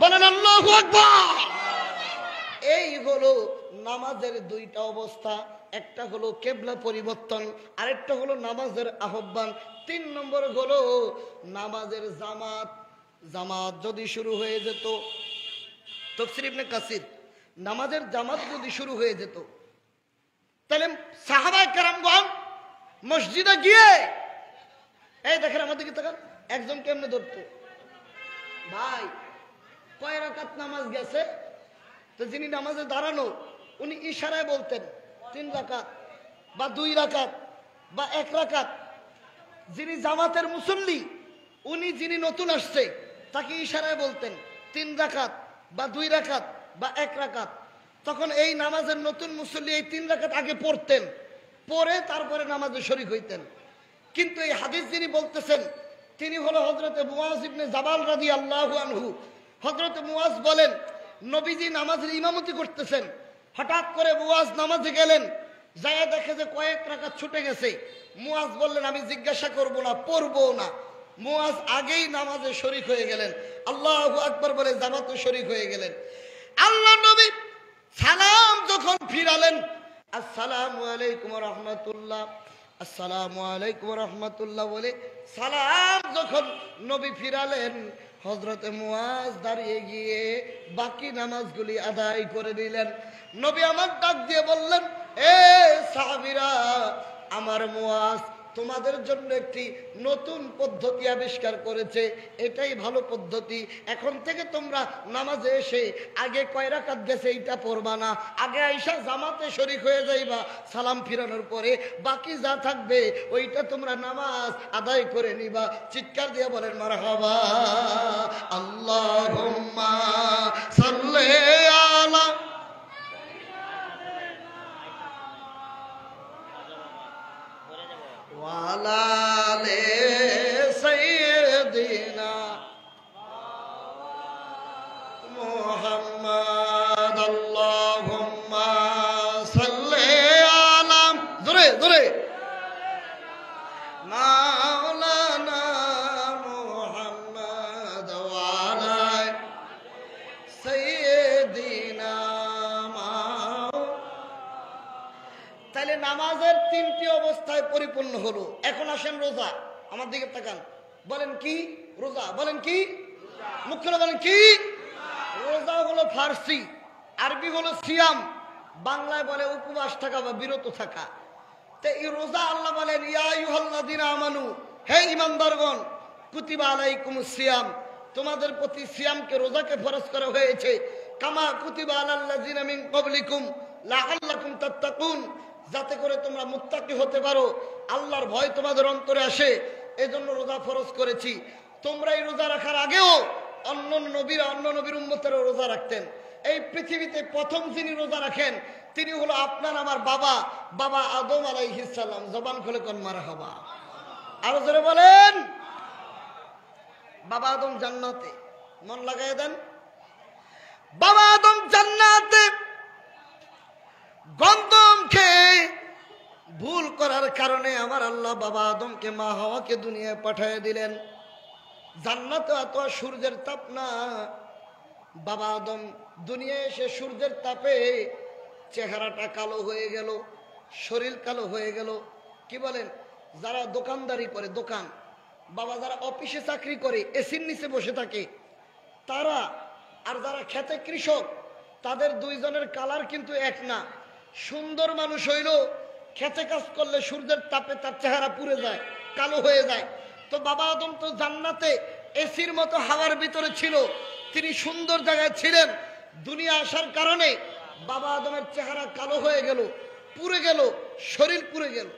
বলেন আল্লাহু আকবার। এই হলো নামাজের দুইটা অবস্থা, একটা হলো কিবলা পরিবর্তন, আরেকটা হলো নামাজের আহ্বান। 3 নম্বর হলো নামাজের জামাত। জামাত যদি শুরু হয়ে যেত, তাফসীর ইবনে কাসির, নামাজের জামাত যদি শুরু হয়ে যেত, তাহলে সাহাবায়ে কেরামগণ মসজিদে গিয়ে, এই দেখেন আমাদের দিকে তাকান, একজন কেমনে ধরতো, ভাই কয় রাকাত নামাজ গেছে, তো যিনি নামাজে দাঁড়ানো উনি ইশারায় বলতেন 3 রাকাত বা 2 রাকাত বা 1 রাকাত। যিনি জামাতের মুসল্লি, উনি যিনি নতুন আসছে তাকে ইশারায় বলতেন 3 রাকাত বা 2 রাকাত বা 1 রাকাত। তখন এই নামাজের নতুন মুসল্লি এই 3 রাকাত আগে পড়তেন, পরে তারপরে নামাজে শরীক হইতেন। কিন্তু এই হাদিস যিনি বলতেছেন তিনি হলো হযরতে মুআজ ইবনে জাবাল রাদিয়াল্লাহু আনহু। হযরতে মুআজ বলেন, নবীজি নামাজের ইমামতি করতেছেন, হঠাৎ করে মুআজ নামাজে গেলেন, যায় দেখে যে কয়েক রাকাত ছুটে গেছে। মুআজ বললেন, আমি জিজ্ঞাসা করব না, পড়বো না। মুআজ আগেই নামাজে শরীক হয়ে গেলেন, আল্লাহু আকবার বলে জামাতে শরীক হয়ে গেলেন। আল্লাহ নবী সালাম যখন ফিরালেন, আসসালামু আলাইকুম ওয়া রাহমাতুল্লাহ, আসসালামু আলাইকুম ওয়া রাহমাতুল্লাহ বলে সালাম যখন নবী ফিরালেন, হযরতে মুআজ দাঁড়িয়ে গিয়ে বাকি নামাজগুলি আদায় করে দিলেন। নবী আমার ডাক দিয়ে বললেন, এ সাহাবীরা, আমার মুআজ তোমাদের জন্য একটি নতুন পদ্ধতি আবিষ্কার করেছে, এটাই ভালো পদ্ধতি। এখন থেকে তোমরা নামাজে এসে আগে কয় রাকাত গেছে এইটা পড়বা না, আগে আইসা জামাতে শরীক হয়ে যাইবা, সালাম ফিরানোর পরে বাকি যা থাকবে ওইটা তোমরা নামাজ আদায় করে নিবা। চিৎকার দিয়ে বলেন মারহাবা, আল্লাহুম্মা সাল্লি আলা ওয়ালা আলি সাইয়্যিদিনা মুহাম্মাদ, আল্লাহুম্মা সাল্লি আলা, জোরে জোরে, মাওলানা মুহাম্মাদ ওয়ালা সাইয়্যিদিনা। তাহলে নামাজের 3টি অবস্থায় পরিপূর্ণ হলো। এখন আসেন রোজা, আমার দিকে তাকান, বলেন কি রোজা, বলেন কি, মুখ খুলে বলেন কি। রোজা হলো ফার্সি, আরবি হলো সিয়াম, বাংলায় বলে উপবাস থাকা বা বিরত থাকা। তো এই রোজা আল্লাহ বলেন, ইয়া আইয়ুহাল্লাযীনা আমানু, হে ঈমানদারগণ, কুতিবা আলাইকুমুস সিয়াম, তোমাদের প্রতি সিয়ামকে, রোজাকে ফরজ করা হয়েছে, কামা কুতিবা আলাল্লাযীনা মিন ক্বাবলিকুম লাআল্লাকুম তাত্তাকুন, যাতে করে তোমরা মুত্তাকি হতে পারো, আল্লাহর ভয় তোমাদের অন্তরে আসে, এজন্য রোজা ফরজ করেছি। তোমরা এই রোজা রাখার আগেও অন্য নবীর উম্মতেরা রোজা রাখতেন। এই পৃথিবীতে প্রথম যিনি রোজা রাখেন তিনি হলো আপনার আমার বাবা আদম আলাইহিস সালাম। জবান খুলে কোন মারহাবা, আরো জোরে বলেন। বাবা আদম জান্নাতে, মন লাগাই দেন, বাবা আদম জান্নাতে গন্ধম খেয়ে ভুল করার কারণে আমার আল্লাহ বাবা আদমকে মা হাওয়াকে দুনিয়ায় পাঠিয়ে দিলেন। জান্নাতে এত সূর্যের তাপ না, বাবা আদম দুনিয়ায় এসে সূর্যের তাপে চেহারাটা কালো হয়ে গেল, শরীর কালো হয়ে গেল। কি বলেন? যারা দোকানদারি করে, দোকান বাবা, যারা অফিসে চাকরি করে এসির নিচে বসে থাকে তারা, আর যারা খেতে কৃষক, তাদের দুইজনের কালার কিন্তু এক না। সুন্দর মানুষ হইল খেতে কাজ করলে সূর্যের তাপে তার চেহারা পুড়ে যায়, কালো হয়ে যায়। তো বাবা আদম তো জান্নাতে এসির মতো হাওয়ার ভিতরে ছিল, তিনি সুন্দর জায়গায় ছিলেন। দুনিয়া আসার কারণে বাবা আদমের চেহারা কালো হয়ে গেল, পুড়ে গেল, শরীর পুড়ে গেল।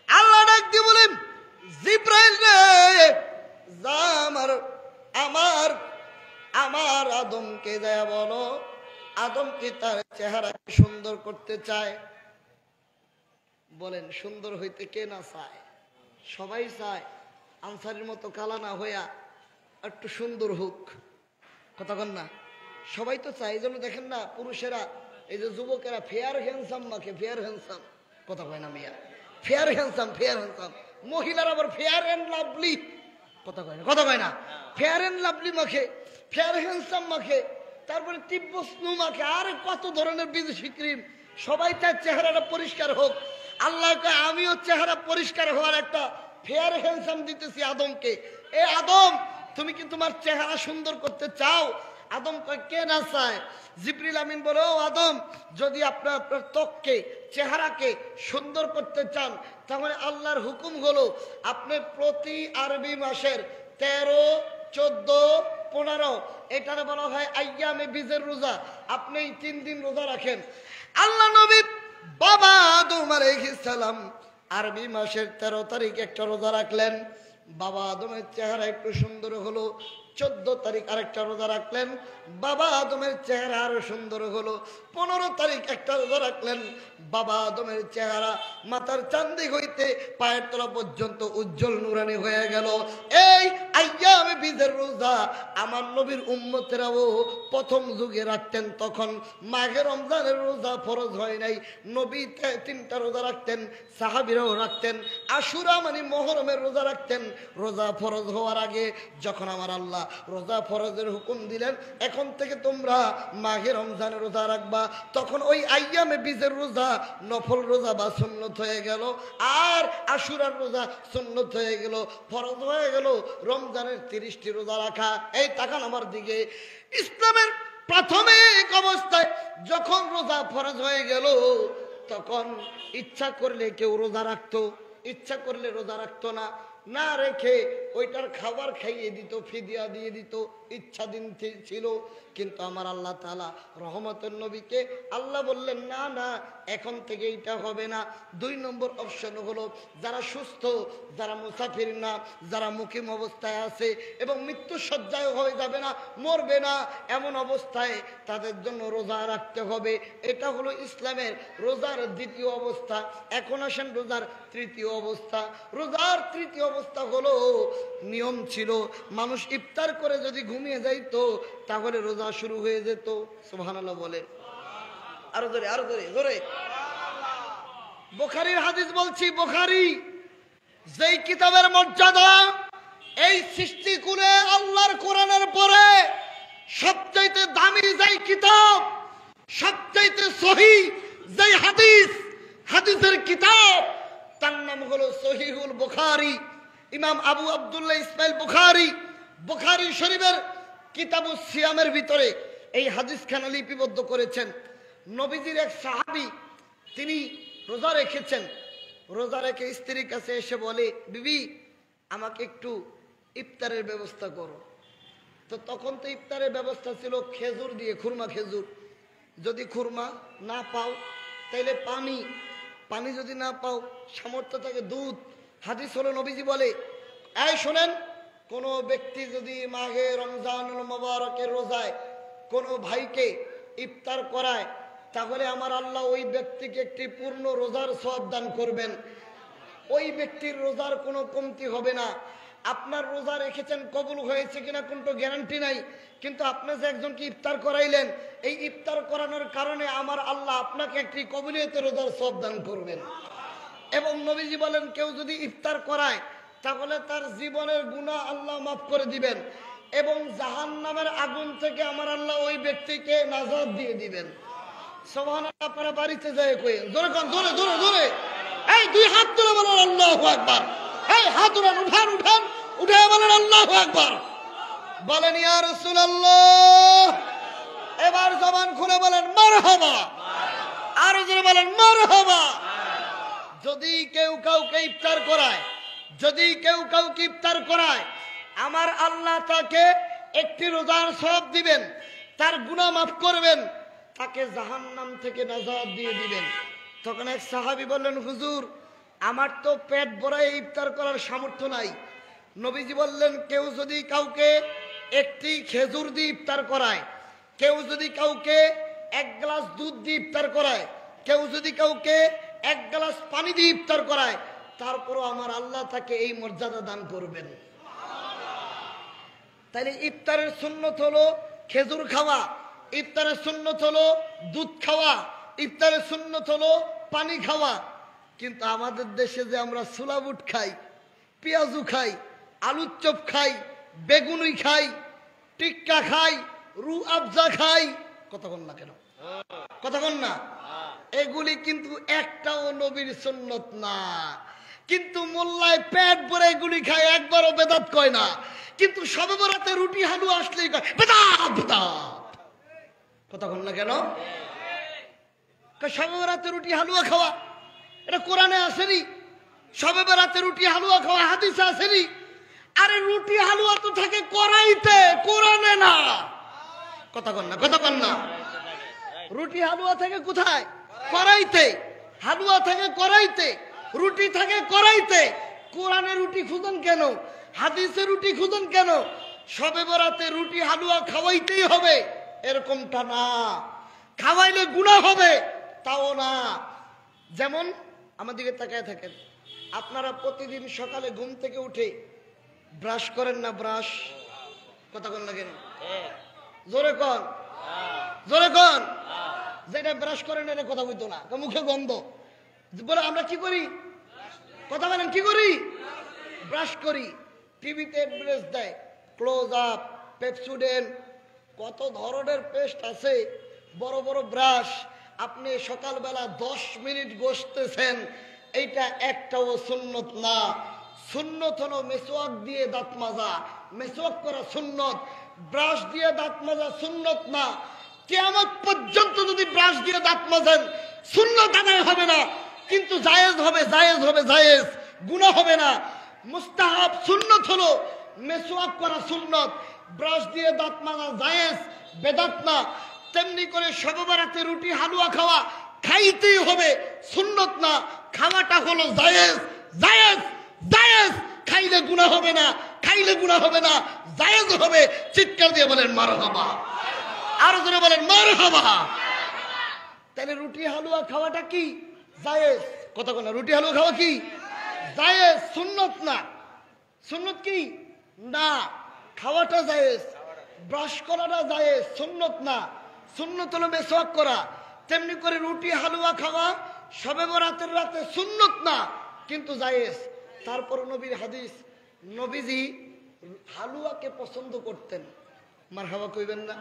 আল্লাহ ডাক দিয়ে বলেন, জিব্রাইল রে, যা আমার আমার আদমকে যায় বলো, আদমকে তার চেহারাকে সুন্দর করতে চায়। বলেন, সুন্দর হইতে কে না চায়? সবাই চায় আনসারের মতো কালা না হইয়া একটু সুন্দর হোক, কথা বল না? সবাই তো চায়। এই জন্য দেখেন না, পুরুষেরা, এই যে যুবকেরা ফেয়ার হ্যান্ডসাম মাখে, ফেয়ার হ্যান্ডসাম, কথা কয় না মিয়া, ফেয়ার হ্যান্ডসাম, ফেয়ার হ্যান্ডসাম। মহিলারা আবার ফেয়ার অ্যান্ড লাভলি, কথা কয় না, কথা কয় না, ফেয়ার অ্যান্ড লাভলি মাখে, ফেয়ার হ্যান্ডসাম মাখে, তারপরে তীব্র স্নু মাখে, আর কত ধরনের বিদেশি ক্রিম। সবাই তার চেহারাটা পরিষ্কার হোক। আল্লাহ কয়, আমিও চেহারা পরিষ্কার হওয়ার একটা ফেয়ার হ্যান্ডসাম দিতেছি আদমকে। এ আদম, তুমি কি তোমার চেহারা সুন্দর করতে চাও? আদম কয়, কে না চায়? জিবরিল আমিন বলে, ও আদম, যদি আপনার ত্বককে, চেহারাকে সুন্দর করতে চান, তাহলে আল্লাহর হুকুম হলো আপনি প্রতি আরবি মাসের 13, 14, 15, এটারে বলা হয় আইয়ামে বীজের রোজা, আপনি এই 3 দিন রোজা রাখেন। আল্লাহ নবী বাবা আদম আলাইহিস সালাম আরবি মাসের 13 তারিখ একটা রোজা রাখলেন। বাবা আদমের চেহারা একটু সুন্দর হলো। 14 তারিখ আরেকটা রোজা রাখলেন, বাবা আদমের চেহারা আরো সুন্দর হলো। 15 তারিখ একটা রোজা রাখলেন, বাবা আদমের চেহারা মাথার চান্দি হইতে পায়ের তলা পর্যন্ত উজ্জ্বল নুরানি হয়ে গেল। এই আইয়ামে বীজের রোজা আমার নবীর উম্মতেরাও প্রথম যুগে রাখতেন, তখন মাঘে রমজানের রোজা ফরজ হয় নাই। নবী 3টা রোজা রাখতেন, সাহাবীরাও রাখতেন। আশুরা মানে মুহররমের রোজা রাখতেন। রোজা ফরজ হওয়ার আগে যখন আমার আল্লাহ রোজা ফরজের হুকুম দিলেন, এখন থেকে তোমরা মাঘে রমজানের রোজা রাখবা, তখন ওই আইয়ামে বীজের রোজা নফল রোজা বা সুন্নত হয়ে গেল, আর আশুরার রোজা সুন্নত হয়ে গেল, ফরজ হয়ে গেল রমজানের 30টি রোজা রাখা। এই তাকান আমার দিকে। ইসলামের প্রাথমিক অবস্থায় যখন রোজা ফরজ হয়ে গেল, তখন ইচ্ছা করলে কেউ রোজা রাখতো, ইচ্ছা করলে রোজা রাখতো না, না রেখে ওইটার খাবার খাইয়ে দিত, ফিদিয়া দিয়ে দিত, ইচ্ছা দিন ছিল। কিন্তু আমার আল্লাহ তাআলা রহমতের নবীকে আল্লাহ বললেন, না না, এখন থেকে এটা হবে না। 2 নম্বর অপশন হলো, যারা সুস্থ, যারা মুসাফির না, যারা মুকিম অবস্থায় আছে এবং মৃত্যু শয্যায় হয়ে যাবে না, মরবে না, এমন অবস্থায় তাদের জন্য রোজা রাখতে হবে। এটা হলো ইসলামের রোজার 2য় অবস্থা। এখন আসেন রোজার 3য় অবস্থা। রোজার 3য় অবস্থা হলো, নিয়ম ছিল মানুষ ইফতার করে যদি ঘুমিয়ে যাইতো তাহলে রোজা শুরু হয়ে যেত। সুবহানাল্লাহ বলে, আরো ধরে, আরো ধরে, ধরে। বুখারীর হাদিস বলছি, বুখারী যেই কিতাবের মর্যাদা এই সৃষ্টিকুলে আল্লাহর কোরআনের পরে সবচাইতে দামি যেই কিতাব, সবচাইতে সহিহ যেই হাদিস, হাদিসের কিতাব, তার নাম হলো সহিহুল বুখারী। ইমাম আবু আব্দুল্লাহ ইসমাইল বুখারী, বুখারী শরীফের কিতাবুস সিয়ামের ভিতরে এই হাদিসখানা লিপিবদ্ধ করেছেন। নবীজির এক সাহাবী, তিনি রোজা রেখেছেন, রোজা রেখে স্ত্রীর কাছে এসে বলে, বিবি আমাকে একটু ইফতারের ব্যবস্থা করো। তো তখন তো ইফতারের ব্যবস্থা ছিল খেজুর দিয়ে, খুরমা খেজুর। যদি খুরমা না পাও তাইলে পানি, পানি যদি না পাও সামর্থ্য থাকে দুধ। হাদিস হলো, নবীজি বলে, এই শোনেন, কোনো ব্যক্তি যদি মাঘে রমজানুল মুবারকের রোজায় কোনো ভাইকে ইফতার করায়, তাহলে আমার আল্লাহ ওই ব্যক্তিকে একটি পূর্ণ রোজার সওয়াব দান করবেন। ওই ব্যক্তির রোজার কোনো কমতি হবে না। আপনার রোজা রেখেছেন, কবুল হয়েছে কিনা কোনো গ্যারান্টি নাই, কিন্তু আপনি যে একজনকে ইফতার করাইলেন, এই ইফতার করানোর কারণে আমার আল্লাহ আপনাকে একটি কবুলিয়তের রোজার সওয়াব দান করবেন। এবং নবীজি বলেন কেউ যদি ইফতার করায় তাহলে তার জীবনের গুনাহ আল্লাহ মাফ করে দিবেন এবং জাহান্নামের আগুন থেকে আমার আল্লাহ ওই ব্যক্তিকে নাজাত দিয়ে দিবেন। সুবহানাল্লাহ। আপনারা বাড়িতে যায় কইেন জোরে কোন, জোরে জোরে জোরে। এই দুই হাত তুলে বলেন আল্লাহু আকবার। এই হাত উঠান উঠান উঠান, উঠে বলেন আল্লাহু আকবার। বলেন ইয়া রাসূলুল্লাহ। এবার জবান খুলে বলেন মারহাবা। আর জোরে বলেন মারহাবা। যদি কেউ কাউকে ইফতার করায়, যদি কেউ কাউকে ইফতার করায়, আমার আল্লাহ তাকে একটি রোজার সওয়াব দিবেন, তার গুনাহ মাফ করবেন, তাকে জাহান্নাম থেকে নাজাত দিয়ে দিবেন। তখন এক সাহাবী বললেন হুজুর আমার তো পেট ভরে ইফতার করার সামর্থ্য নাই। নবীজি বললেন কেউ যদি কাউকে একটি খেজুর দিয়ে ইফতার করায়, কেউ যদি কাউকে এক গ্লাস দুধ দিয়ে ইফতার করায়, কেউ যদি কাউকে এক গ্লাস পানি দিয়ে ইফতার করায়, তারপরও আমার আল্লাহ তাকে এই মর্যাদা দান করবেন। তাইলে ইফতারের সুন্নত হলো খেজুর খাওয়া, ইফতারের সুন্নত হলো দুধ খাওয়া, ইফতারের সুন্নত হলো পানি খাওয়া। কিন্তু আমাদের দেশে যে আমরা ছোলা বুট খাই, পেঁয়াজু খাই, আলুর চপ খাই, বেগুনি খাই, টিক্কা খাই, রু আফজা খাই, কথা বল না কেন, কথা বল না, এগুলি কিন্তু একটাও নবীর সুন্নত না। কিন্তু মোল্লায় পেট ভরে এগুলি খায়, একবারও বেদাত কয় না। কিন্তু শবে বরাতে রুটি হালুয়া আসলেই কয় বেদাত বেদাত, কথা বল না কেন। শবে বরাতে রুটি হালুয়া খাওয়া এটা কোরআনে আসেনি। শবে বরাতে রুটি হালুয়া খাওয়া হাদিসে আসেনি। আরে রুটি হালুয়া তো থাকে কড়াইতে, কোরআনে না, কথা বল না, কথা বল না। রুটি হালুয়া থাকে কোথায়? কড়াইতে। হালুয়া থাকে কড়াইতে, রুটি থাকে কড়াইতে। কোরআনে রুটি খুঁজেন কেন? হাদিসে রুটি খুঁজেন কেন? শবে বরাতে রুটি হালুয়া খাওয়াইতেই হবে এরকমটা না। খাওয়াইলে গুনাহ হবে তাও না। যেমন আমার দিকে তাকায় থাকেন, আপনারা প্রতিদিন সকালে ঘুম থেকে উঠে ব্রাশ করেন না? ব্রাশ, কথা বল না কেন, জোরে কন, জোরে কন। যেটা ব্রাশ করেন এটা কথা বলতো না, মুখে গন্ধ বলে আমরা কি করি, কথা বলেন কি করি? ব্রাশ করি। টিভিতে অ্যাডভার্টাইজ দেয় ক্লোজ আপ, পেপসুডেন্ট, কত ধরনের পেস্ট আছে, বড় বড় ব্রাশ। আপনি সকালবেলা 10 মিনিট ঘষতেছেন, এইটা একটাও সুন্নত না। সুন্নত হলো মেসওয়াক দিয়ে দাঁত মাজা, মেসওয়াক করা সুন্নত। ব্রাশ দিয়ে দাঁত মাজা সুন্নত না। কিয়ামত পর্যন্ত যদি ব্রাশ দিয়ে দাঁত মাজেন সুন্নত আদায় হবে না, কিন্তু জায়েজ হবে, জায়েজ হবে, জায়েজ, গুনাহ হবে না। মুস্তাহাব সুন্নত হলো মেসওয়াক করা সুন্নত, ব্রাশ দিয়ে দাঁত মাজা জায়েজ, বেদাত না। তেমনি করে শবে বরাতে রুটি হালুয়া খাওয়া খাইতেই হবে, সুন্নত না। খাওয়াটা হলো জায়েজ, জায়েজ, জায়েজ। খাইলে গুনাহ হবে না, খাইলে গুনাহ হবে না, জায়েজ হবে। চিৎকার দিয়ে বলেন মারহাবা। আরো জোরে বলেন মারহাবা। তাহলে রুটি হালুয়া খাওয়াটা কি? জায়েজ, কথা বল না। রুটি হালুয়া খাওয়া কি? জায়েজ, সুন্নত না। সুন্নত কি না, খাওয়াটা জায়েজ, ব্রাশ করাটা জায়েজ, সুন্নত না। সুন্নত হলো মেসওয়াক করা। তেমনি করে রুটি হালুয়া খাওয়া শবে বরাতের রাতে সুন্নত না, কিন্তু জায়েজ। তারপর নবীর হাদিস, নবীজি হালুয়াকে পছন্দ করতেন। মারহাবা কইবেন না?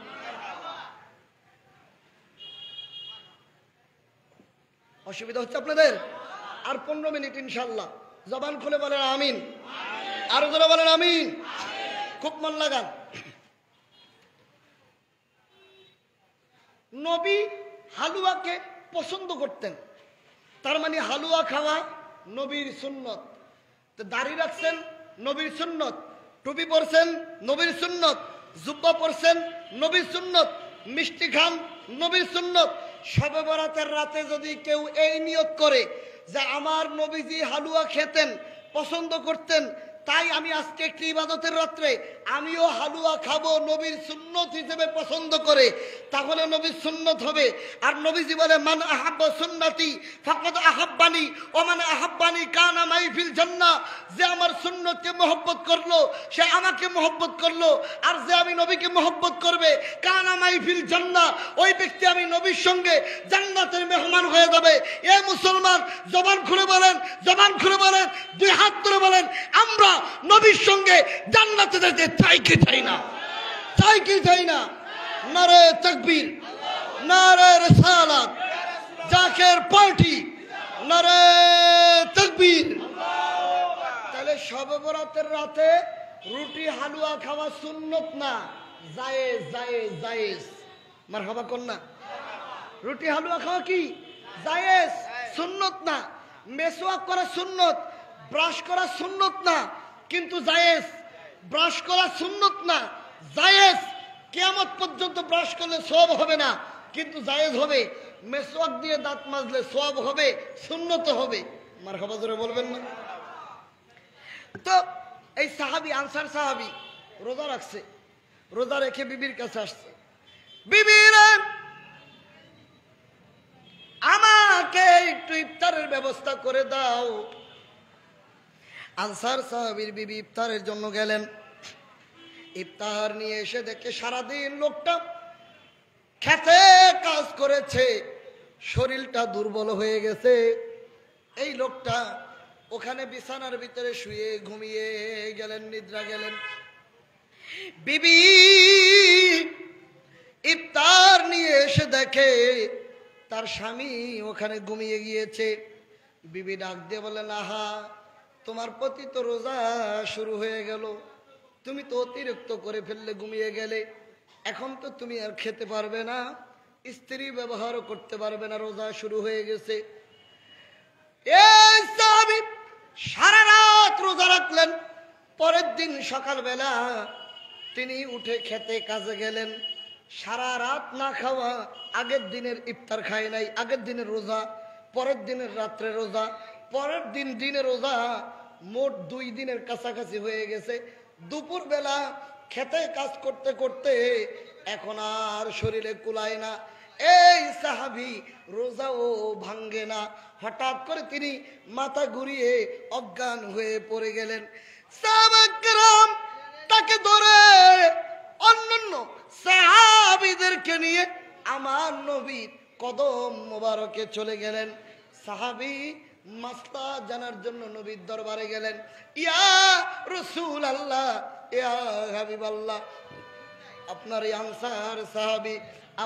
অসুবিধা হচ্ছে আপনাদের? আর 15 মিনিট ইনশাল্লাহ। জবান খুলে বলেন আমিন, আরো জোরে বলেন আমিন। খুব মন লাগান। নবী হালুয়াকে পছন্দ করতেন, তার মানে হালুয়া খাওয়া নবীর সুন্নত। তো দাড়ি রাখছেন নবীর সুন্নত, টুপি পরছেন নবীর সুন্নত, জুব্বা পরছেন নবীর সুন্নত, মিষ্টি খান নবীর সুন্নত। শবে বরাতের রাতে যদি কেউ এই নিয়ত করে যে আমার নবীজি হালুয়া খেতেন, পছন্দ করতেন, তাই আমি আজকে একটি ইবাদতের রাত্রে আমিও হালুয়া খাবো নবীর সুন্নত হিসেবে পছন্দ করে, তাহলে নবীর সুন্নত হবে। আর নবীজি বলে মান আহাব্বা সুন্নতি ফাকাদ আহাব্বানি ওয়া মান আহাব্বানি কানা মাই ফিল জান্নাহ। যে আমার সুন্নতকে মহব্বত করলো সে আমাকে মহব্বত করলো, আর যে আমি নবীকে মহব্বত করবে কানা মাই ফিল জান্নাহ, ওই ব্যক্তি আমি নবীর সঙ্গে জান্নাতের মেহমান হয়ে যাবে। এ মুসলমান, জবান খুলে বলেন, জবান খুলে বলেন, দুই হাত তুলে বলেন, আমরা নবীর সঙ্গে জান্নাতে যেতে চাই কি চাই না? চাই কি চাই না? নারে তাকবীর, নারে রিসালাত, জাকের পার্টি, নারে তাকবীর। তাহলে শবে বরাতের রাতে রুটি হালুয়া খাওয়া সুন্নত না, জায়েজ জায়েজ জায়েজ। মারহাবা কোন না? রুটি হালুয়া খাওয়া কি জায়েজ, সুন্নত না। মেসওয়াক করা সুন্নত, ব্রাশ করা সুন্নত না, কিন্তু জায়েজ। ব্রাশ করা সুন্নত না, জায়েজ। কিয়ামত পর্যন্ত ব্রাশ করলে সওয়াব হবে না, কিন্তু জায়েজ হবে। মেসওয়াক দিয়ে দাঁত মাজলে সওয়াব হবে, সুন্নত হবে। মারহাবা জোরে বলবেন না? তো এই সাহাবী, আনসার সাহাবী রোজা রাখছে, রোজা রেখে বিবির কাছে আসছে, বিবিরা আমাকে একটু ইফতারের ব্যবস্থা করে দাও। আনসার সাহাবীর বিবি ইফতারের জন্য গেলেন। ইফতার নিয়ে এসে দেখে সারাদিন লোকটা খেতে কাজ করেছে, শরীরটা দুর্বল হয়ে গেছে। এই লোকটা ওখানে বিছানার ভিতরে শুয়ে ঘুমিয়ে গেলেন, নিদ্রা গেলেন। বিবি ইফতার নিয়ে এসে দেখে তার স্বামী ওখানে ঘুমিয়ে গিয়েছে। বিবি ডাক দিয়ে বলেন, আহা, তোমার প্রতি তো রোজা শুরু হয়ে গেল, তুমি তো অতিরিক্ত করে ফেললে, ঘুমিয়ে গেলে। এখন তো তুমি আর খেতে পারবে না, স্ত্রী ব্যবহারও করতে পারবে না, রোজা শুরু হয়ে গেছে। এই সাহাবী সারা রাত রোজা রাখলেন। পরের দিন সকালবেলা তিনি উঠে খেতে কাজে গেলেন। সারা রাত না খাওয়া, আগের দিনের ইফতার খায় নাই, আগের দিনের রোজা, পরের দিনের রাত্রে রোজা, পরের দিন দিনে রোজা, মোট 2 দিনের কাছাকাছি হয়ে গেছে। দুপুর বেলা খেতে কাজ করতে করতে এখন আর শরীরে কুলায় না। এই সাহাবী রোজাও ভাঙ্গে না। হঠাৎ করে তিনি মাথা ঘুরিয়ে অজ্ঞান হয়ে পড়ে গেলেন। সাহাবায়ে কেরাম তাকে ধরে অন্যান্য সাহাবীদেরকে নিয়ে আমার নবীর কদম মোবারকে চলে গেলেন। সাহাবী মাসলা জানার জন্য নবীর দরবারে গেলেন। ইয়া রাসূলুল্লাহ, ইয়া হাবিবাল্লাহ, আপনার এই আনসার সাহাবী,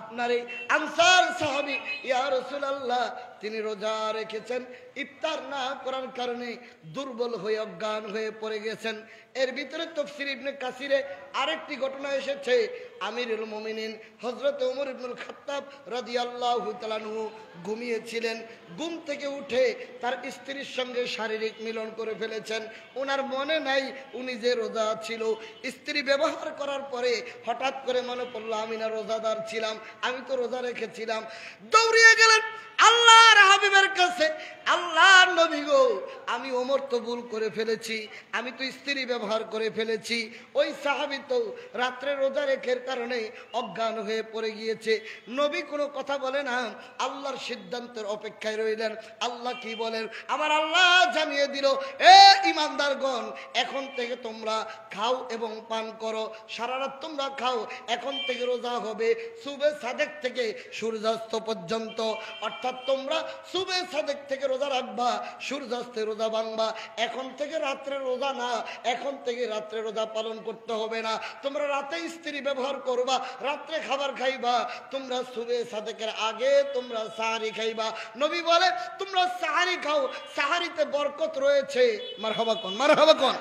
আপনার এই আনসার সাহাবী ইয়া রাসূলুল্লাহ, তিনি রোজা রেখেছেন, ইফতার না করার কারণে দুর্বল হয়ে অজ্ঞান হয়ে পড়ে গেছেন। এর ভিতরে তাফসীর ইবনে কাসিরে আরেকটি ঘটনা এসেছে। আমিরুল মুমিনিন হযরত ওমর ইবনুল খাত্তাব রাদিয়াল্লাহু তাআলা আনহু ঘুমিয়েছিলেন। ঘুম থেকে উঠে তার স্ত্রীর সঙ্গে শারীরিক মিলন করে ফেলেছেন। ওনার মনে নাই উনি যে রোজা ছিল। স্ত্রী ব্যবহার করার পরে হঠাৎ করে মনে পড়লো, আমি না রোজাদার ছিলাম, আমি তো রোজা রেখেছিলাম। দৌড়িয়ে গেলেন আল্লাহর হাবিবের কাছে, আল্লাহর নবী গো, আমি ওমর তো ভুল করে ফেলেছি, আমি তো স্ত্রী ব্যবহার করে ফেলেছি। ওই সাহাবী তো রাত্রে রোজা রেখের কারণে অজ্ঞান হয়ে পড়ে গিয়েছে। নবী কোনো কথা বলে না, আল্লাহর সিদ্ধান্তের অপেক্ষায় রইলেন। আল্লাহ কি বলেন? আমার আল্লাহ জানিয়ে দিল, এ ঈমানদারগণ, এখন থেকে তোমরা খাও এবং পান করো, সারা রাত তোমরা খাও। এখন থেকে রোজা হবে সুবে সাদেক থেকে সূর্যাস্ত পর্যন্ত, অর্থাৎ তোমরা সুবে সাদেক থেকে রোজা রাখবা, সূর্যাস্তে রোজা ভাঙবা। এখন থেকে রাত্রে রোজা না, এখন থেকে রাত্রে রোজা পালন করতে হবে না। তোমরা রাতে স্ত্রী ব্যবহার করবা, রাত্রে খাবার খাইবা, তোমরা সুবে সাদেকের আগে তোমরা সাহারি খাইবা। নবী বলে তোমরা সাহারি খাও, সাহারিতে বরকত রয়েছে। মারহাবা কোন, মারহাবা কোন।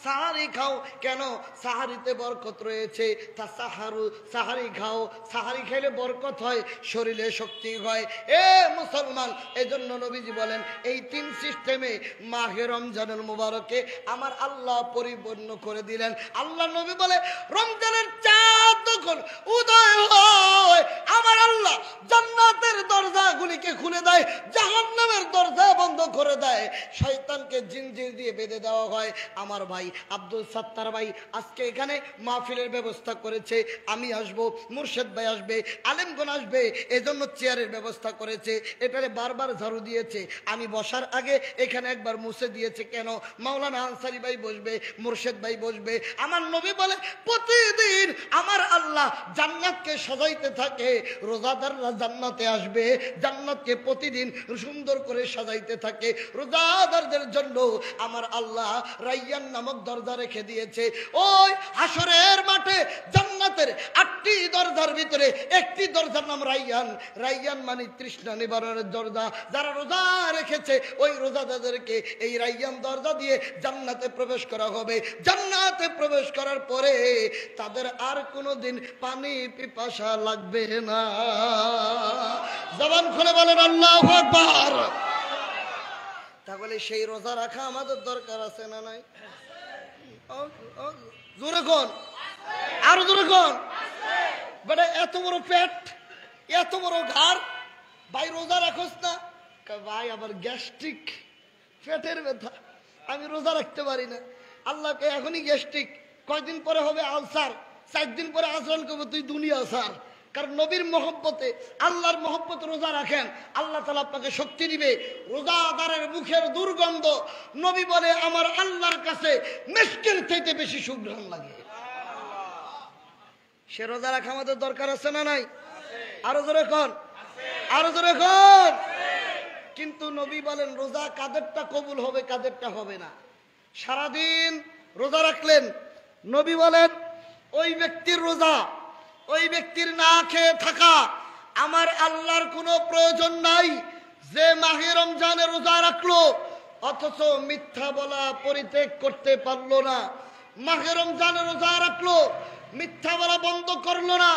সাহারি খাও কেন? সাহারিতে বরকত রয়েছে। তা সাহারি খাও, সাহারি খেলে বরকত হয়, শরীরে শক্তি হয়। এ মুসলমান, এজন্য নবীজি বলেন এই 3 সিস্টেমে মাহে রমজানুল মুবারকে আমার আল্লাহ পরিপূর্ণ করে দিলেন। আল্লাহ নবী বলে রমজানের চাঁদ যখন উদয় হয়, আমার আল্লাহ জান্নাতের দরজাগুলিকে খুলে দেয়, জাহান্নামের দরজা বন্ধ করে দেয়, শয়তানকে জিনজির দিয়ে বেঁধে দেওয়া দেওয়া হয়। আমার ভাই আব্দুল সাত্তার ভাই আজকে এখানে মাহফিলের ব্যবস্থা করেছে, আমি আসব, মুর্শেদ ভাই আসবে, আলেমগণ আসবে, এজন্য চেয়ারের ব্যবস্থা করেছে, এটারে বারবার ঝাড়ু দিয়েছে, আমি বসার আগে এখানে একবার মুছে দিয়েছে। কেন? মাওলানা আনসারী ভাই বসবে, মুর্শেদ ভাই বসবে। আমার নবী বলে প্রতিদিন আমার আল্লাহ জান্নাতকে সাজাইতে থাকে, রোজাদাররা জান্নাতে আসবে, জান্নাতকে প্রতিদিন সুন্দর করে সাজাইতে থাকে। রোজাদারদের জন্য আমার আল্লাহ রাইয়ান নামক দরজা রেখে দিয়েছে। ওই হাসরের মাঠে জান্নাতের 8টি দরজার ভিতরে একটি দরজার নাম রাইয়ান। রাইয়ান মানে তৃষ্ণা নিবারণের দরজা। যারা রোজা রেখেছে ওই রোজাদারদেরকে এই রাইয়ান দরজা দিয়ে জান্নাতে প্রবেশ করা হবে। জান্নাতে প্রবেশ করার পরে তাদের আর কোনোদিন পানি পিপাসা লাগবে না। জবান খুলে বলেন আল্লাহু আকবার। তাহলে সেই রোজা রাখা আমাদের দরকার আছে না নাই? জোরে কোন, আরো জোরে কোন। বেটা এত বড় পেট, এত বড় ঘাড়, ভাই রোজা রাখোস না? ভাই আবার গ্যাস্ট্রিক, পেটের ব্যথা, আমি রোজা রাখতে পারি না। আল্লাহকে এখনই গ্যাস্ট্রিক, কয়দিন পরে হবে আলসার, 4 দিন পরে আজরান করবো তুই দুনিয়া আসার। কারণ নবীর মহব্বতে, আল্লাহর মহব্বতে রোজা রাখেন, আল্লাহ তাআলা আপনাকে শক্তি দিবে। রোজাদারের মুখের দুর্গন্ধ নবী বলে আমার আল্লাহর কাছে মিস্কের চাইতে বেশি সুঘ্রাণ লাগে। সে রোজা রাখা আমাদের দরকার আছে না নাই? আরো জোরে কোন, আরো জোরে কোন। কিন্তু নবী বলেন রোজা কাদেরটা কবুল হবে, কাদেরটা হবে না। সারাদিন রোজা রাখলেন, নবী বলেন ওই ব্যক্তির রোজা, ওই ব্যক্তির না খেয়ে থাকা আমার আল্লাহর কোনো প্রয়োজন নাই। যে মাহে রমজানে রোজা রাখলো অথচ মিথ্যা বলা পরিত্যাগ করতে পারলো না, মাহে রমজানে রোজা রাখলো মিথ্যা বলা বন্ধ করলো না,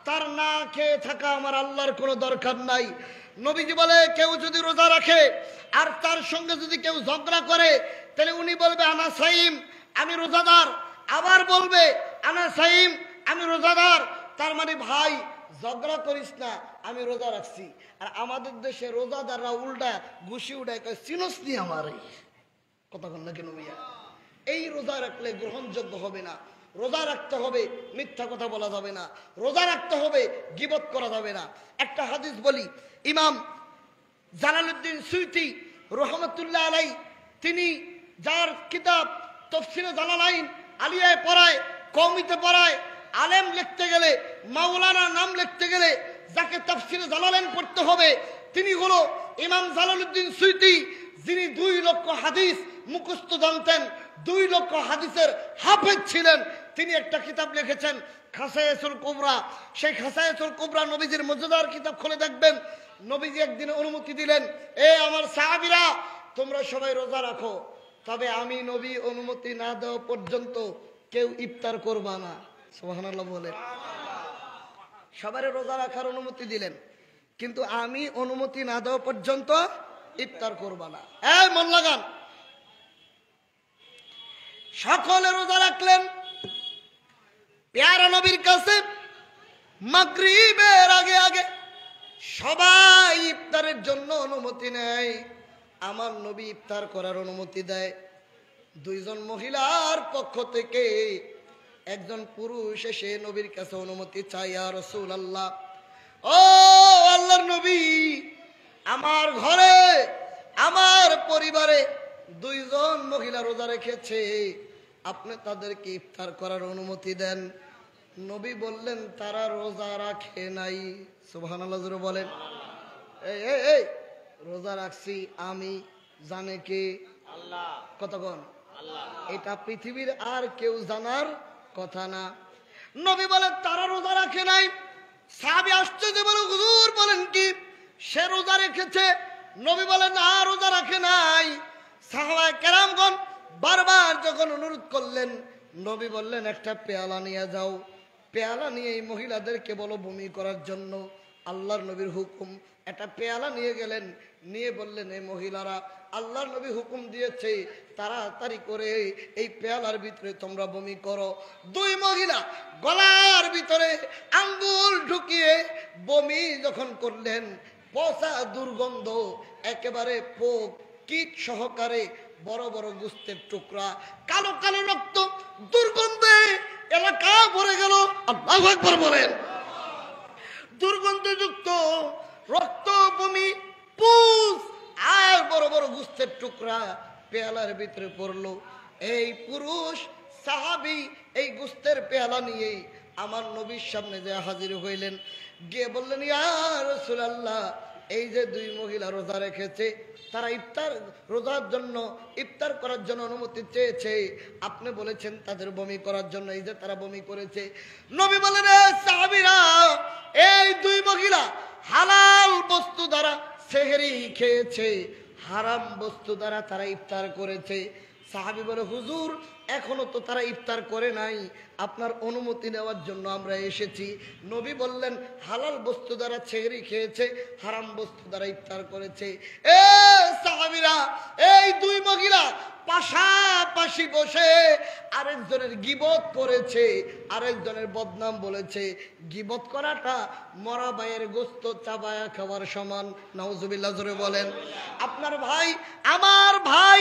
তার না খেয়ে থাকা আমার আল্লাহর কোনো দরকার নাই। নবীজি বলে কেউ যদি রোজা রাখে আর তার সঙ্গে যদি কেউ ঝগড়া করে তাহলে উনি বলবে আনা সাইম, আমি রোজাদার, আবার বলবে আনা সাইম, আমি রোজাদার। তার মানে ভাই ঝগড়া করিস না, আমি রোজা রাখছি। আর আমাদের দেশে রোজাদাররা উল্টা ঘুষি উঠায় কয় চিনস নি আমার কথা কন না কেন ভাইয়া? এই রোজা রাখলে গ্রহণযোগ্য হবে না। রোজা রাখতে হবে, মিথ্যা কথা বলা যাবে না, রোজা রাখতে হবে, গীবত করা যাবে না। একটা হাদিস বলি, ইমাম জালালউদ্দিন সুয়ুতী রহমতুল্লাহ আলাই, তিনি যার কিতাব তাফসীরে জালালাইন আলিয়ায় পড়ায়, কওমিতে পড়ায়, আলেম লিখতে গেলে, মাওলানা নাম লিখতে গেলে যাকে তাফসীরে জালালাইন পড়তে হবে তিনি হলো ইমাম জালালউদ্দিন সুয়ুতী, যিনি 2 লক্ষ হাদিস মুখস্থ জানতেন, 2 লক্ষ হাদিসের হাফেজ ছিলেন। তিনি একটা কিতাব লিখেছেন খাসায়েসুল কুবরা। সেই খাসায়েসুল কুবরা নবীজির মর্যাদার কিতাব খুলে দেখবেন। নবীজি একদিন অনুমতি দিলেন, এ আমার সাহাবীরা তোমরা সবাই রোজা রাখো, তবে আমি নবী অনুমতি না দেওয়া পর্যন্ত কেউ ইফতার করবা না। সুবহানাল্লাহ বলেন। সবাই রোজা রাখার অনুমতি দিলেন, কিন্তু আমি অনুমতি না দেওয়া পর্যন্ত ইফতার করবা না। এই মন লাগান, সকলে রোজা রাখলেন। পেয়ারা নবীর কাছে মাগরিবের আগে আগে সবাই ইফতারের জন্য অনুমতি নেয়। আমার নবী ইফতার করার অনুমতি দেয়। 2 জন মহিলার পক্ষ থেকে একজন পুরুষ এসে নবীর কাছে অনুমতি চায়, ইয়া রাসূলুল্লাহ, ও আল্লাহর নবী, আমার ঘরে আমার পরিবারে 2 জন মহিলা রোজা রেখেছে, আপনি তাদেরকে ইফতার করার অনুমতি দেন। নবী বললেন তারা রোজা রাখে নাই। সুবহানাল্লাহ জোরে বলেন। এই রোজা রাখছি আমি, জানে কে? আল্লাহ। কতক্ষণ? আল্লাহ। এটা পৃথিবীর আর কেউ জানার কথা না। নবী বলেন তারা রোজা রাখে নাই। সাহাবী আশ্চর্য বলে হুজুর বলেন কি, সে রোজা রেখেছে? নবী বলেন না, রোজা রাখে নাই। সাহাবায়ে কেরামগণ বারবার যখন অনুরোধ করলেন, নবী বললেন একটা পেয়ালা নিয়ে যাও, পেয়ালা নিয়ে এই মহিলাদেরকে বলো বমি করার জন্য। আল্লাহর নবীর হুকুম, একটা পেয়ালা নিয়ে গেলেন, নিয়ে বললেন এই মহিলারা আল্লাহর নবী হুকুম দিয়েছে তাড়াতাড়ি করে এই পেয়ালার ভিতরে তোমরা বমি করো। 2 মহিলা গলার ভিতরে আঙ্গুল ঢুকিয়ে বমি যখন করলেন, পচা দুর্গন্ধ একেবারে পোক কীট সহকারে বড় বড় গোস্তের টুকরা, কালো কালো রক্ত, দুর্গন্ধে এলাকা ভরে গেল। আল্লাহু আকবার বলেন। দুর্গন্ধযুক্ত রক্ত, বমি, পুষ আর বড় বড় গোস্তের টুকরা পেয়ালার ভিতরে পড়লো। এই পুরুষ সাহাবী এই গোস্তের পেয়ালা নিয়ে আমার নবীর সামনে যে হাজির হইলেন, গিয়ে বললেন, ইয়া রাসূলুল্লাহ, এই যে দুই মহিলা রোজা রেখেছে, তারা ইফতার রোজার জন্য ইফতার করার জন্য অনুমতি চেয়েছে, আপনি বলেছেন তাদের বমি করার জন্য, এই যে তারা বমি করেছে। নবী বলেন, সাহাবীরা, এই দুই মহিলা হালাল বস্তু দ্বারা সেহরি খেয়েছে, হারাম বস্তু দ্বারা তারা ইফতার করেছে। সাহাবী বলে, হুজুর, এখনো তো তারা ইফতার করে নাই, আপনার অনুমতি নেওয়ার জন্য আমরা এসেছি। নবী বললেন, হালাল বস্তু দ্বারা সেহরি খেয়েছে, হারাম বস্তু দ্বারা ইফতার করেছে। এ সাহাবীরা, এই দুই মহিলা পাশাপাশি বসে আরেকজনের গীবত করেছে, আরেকজনের বদনাম বলেছে। গীবত করাটা মরা ভাইয়ের গোস্ত চাবায়া খাওয়ার সমান। নাউজুবিল্লাহ জোরে বলেন। আপনার ভাই, আমার ভাই